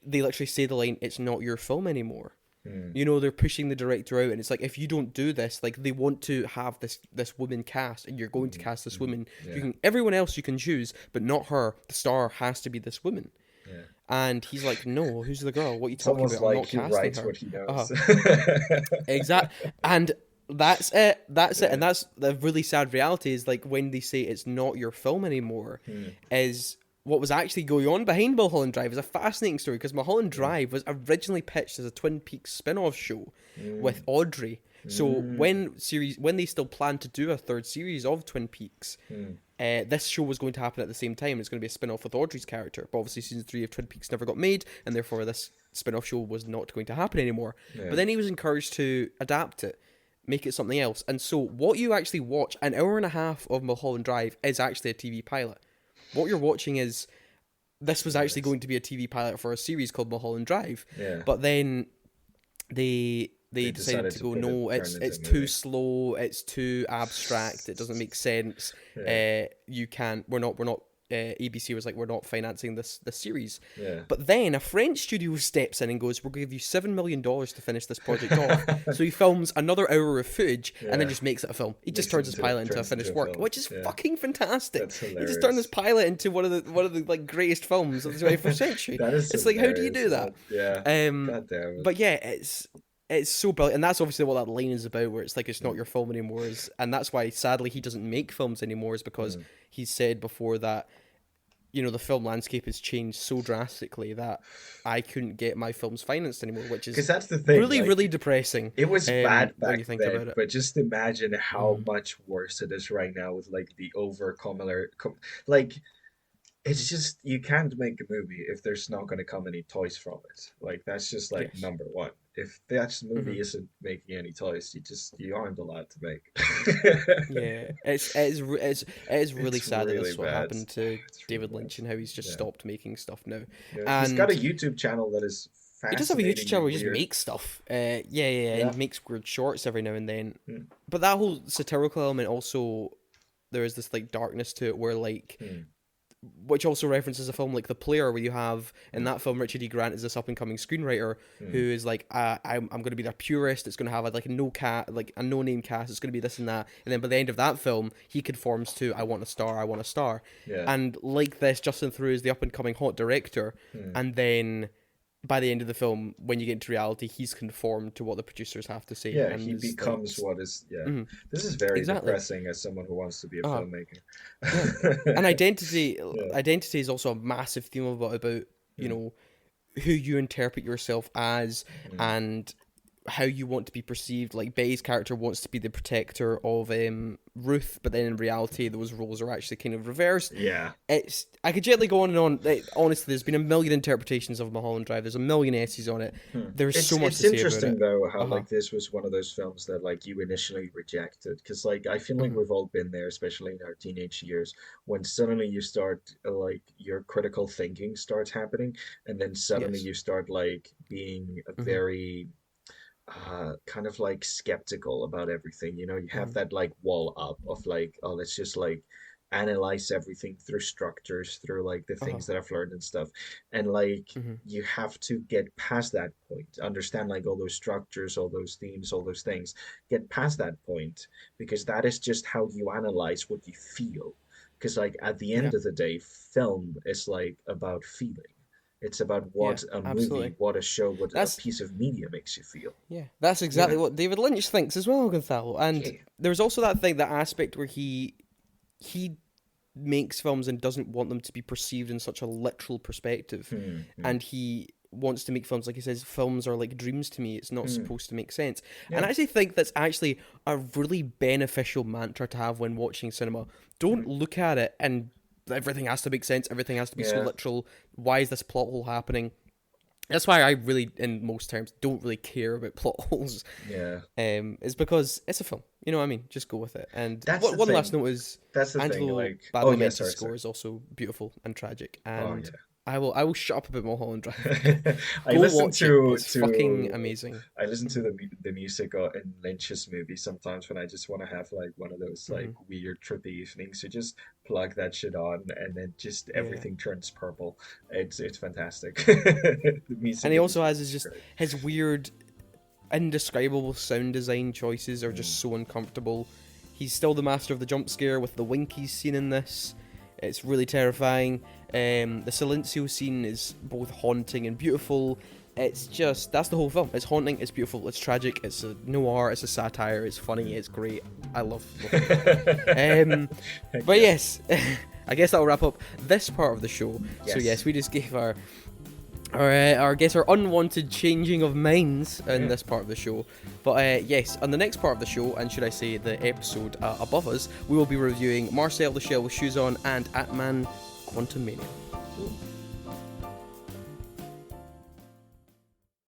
they literally say the line, "It's not your film anymore." You know, they're pushing the director out, and it's like, if you don't do this, like, they want to have this woman cast, and you're going to cast this woman. Everyone else you can choose, but not her. The star has to be this woman. And he's like, no, who's the girl? What are you talking about? Like, I'm not casting her. What he knows. Exactly. And that's it. And that's the really sad reality, is like when they say it's not your film anymore, is what was actually going on behind Mulholland Drive is a fascinating story, because Mulholland Drive was originally pitched as a Twin Peaks spin-off show with Audrey. So when they still planned to do a third series of Twin Peaks, this show was going to happen at the same time. It's going to be a spin-off with Audrey's character. But obviously season 3 of Twin Peaks never got made, and therefore this spin-off show was not going to happen anymore. But then he was encouraged to adapt it, make it something else. And so what you actually watch, an hour and a half of Mulholland Drive, is actually a TV pilot. What you're watching is, this was actually going to be a TV pilot for a series called Mulholland Drive, but then they decided to go, no, it's too slow, it's too abstract, it doesn't make sense. You can't. We're not. ABC was like, we're not financing this series. But then a French studio steps in and goes, we'll give you $7 million to finish this project off. So he films another hour of footage and then just makes it a film. He just turns his pilot into a finished work, which is fucking fantastic. He just turned his pilot into one of the like greatest films of the 21st century. It's like, how do you do that? God damn it. But yeah, it's so brilliant, and that's obviously what that line is about, where it's like, it's not your film anymore, and that's why sadly he doesn't make films anymore, is because he's said before that, you know, the film landscape has changed so drastically that I couldn't get my films financed anymore, which is, because that's the thing, really, like, really depressing. It was bad back then, about it. But just imagine how much worse it is right now with like the like, it's just you can't make a movie if there's not going to come any toys from it. Like that's just like number one. If that movie isn't making any toys, you aren't allowed to make. Yeah, it is really sad that this is what happened to David Lynch and how he's just stopped making stuff now. Yeah. And he's got a YouTube channel that is he does have a YouTube channel where he just makes stuff. And makes weird shorts every now and then. But that whole satirical element also, there is this like darkness to it where like. Which also references a film like The Player, where you have in that film Richard E. Grant is this up and coming screenwriter who is like, I'm going to be their purist. It's going to have like a no name cast. It's going to be this and that. And then by the end of that film, he conforms to I want a star. Yeah. And like this, Justin Theroux is the up and coming hot director, and then by the end of the film, when you get into reality, he's conformed to what the producers have to say. Yeah, and he becomes what is. Yeah, this is very depressing as someone who wants to be a filmmaker. And identity is also a massive theme about you know who you interpret yourself as and how you want to be perceived. Like Betty's character wants to be the protector of Ruth, but then in reality those roles are actually kind of reversed. Yeah, I could gently go on and on. Honestly, there's been a million interpretations of Mulholland Drive. There's a million essays on it. There's so much to say about it. It's interesting though how like this was one of those films that like you initially rejected, because like I feel like we've all been there, especially in our teenage years, when suddenly you start like your critical thinking starts happening, and then suddenly you start like being a very kind of like skeptical about everything. You know, you have that like wall up of like, oh, let's just like analyze everything through structures, through like the things that I've learned and stuff. And like you have to get past that point, understand like all those structures, all those themes, all those things, get past that point, because that is just how you analyze what you feel. Because like at the end of the day, film is like about feeling. It's about what a movie, what a show, what a piece of media makes you feel. Yeah, that's exactly what David Lynch thinks as well, Gonzalo. And there's also that aspect where he makes films and doesn't want them to be perceived in such a literal perspective. And he wants to make films, like he says, films are like dreams to me. It's not supposed to make sense. And I actually think that's actually a really beneficial mantra to have when watching cinema. Don't look at it and everything has to make sense. Everything has to be so literal. Why is this plot hole happening? That's why I really, in most terms, don't really care about plot holes. Yeah. It's because it's a film. You know what I mean? Just go with it. And one last note is Angelo Badalamenti's score is also beautiful and tragic. And I will shut up about Mulholland Drive. I listen to fucking amazing. I listen to the music in Lynch's movies sometimes when I just want to have like one of those like weird trippy evenings. So just plug that shit on and then just everything turns purple. It's fantastic. The music and he also has his weird, indescribable sound design choices are just so uncomfortable. He's still the master of the jump scare with the winkies scene in this. It's really terrifying. The Silencio scene is both haunting and beautiful. It's just, that's the whole film. It's haunting, it's beautiful, it's tragic, it's a noir, it's a satire, it's funny, it's great. I love it. But yes, I guess that'll wrap up this part of the show. Yes. So yes, we just gave our unwanted changing of minds in this part of the show. But yes, on the next part of the show, and should I say the episode above us, we will be reviewing Marcel the Shell with Shoes On and Ant-Man Quantumania.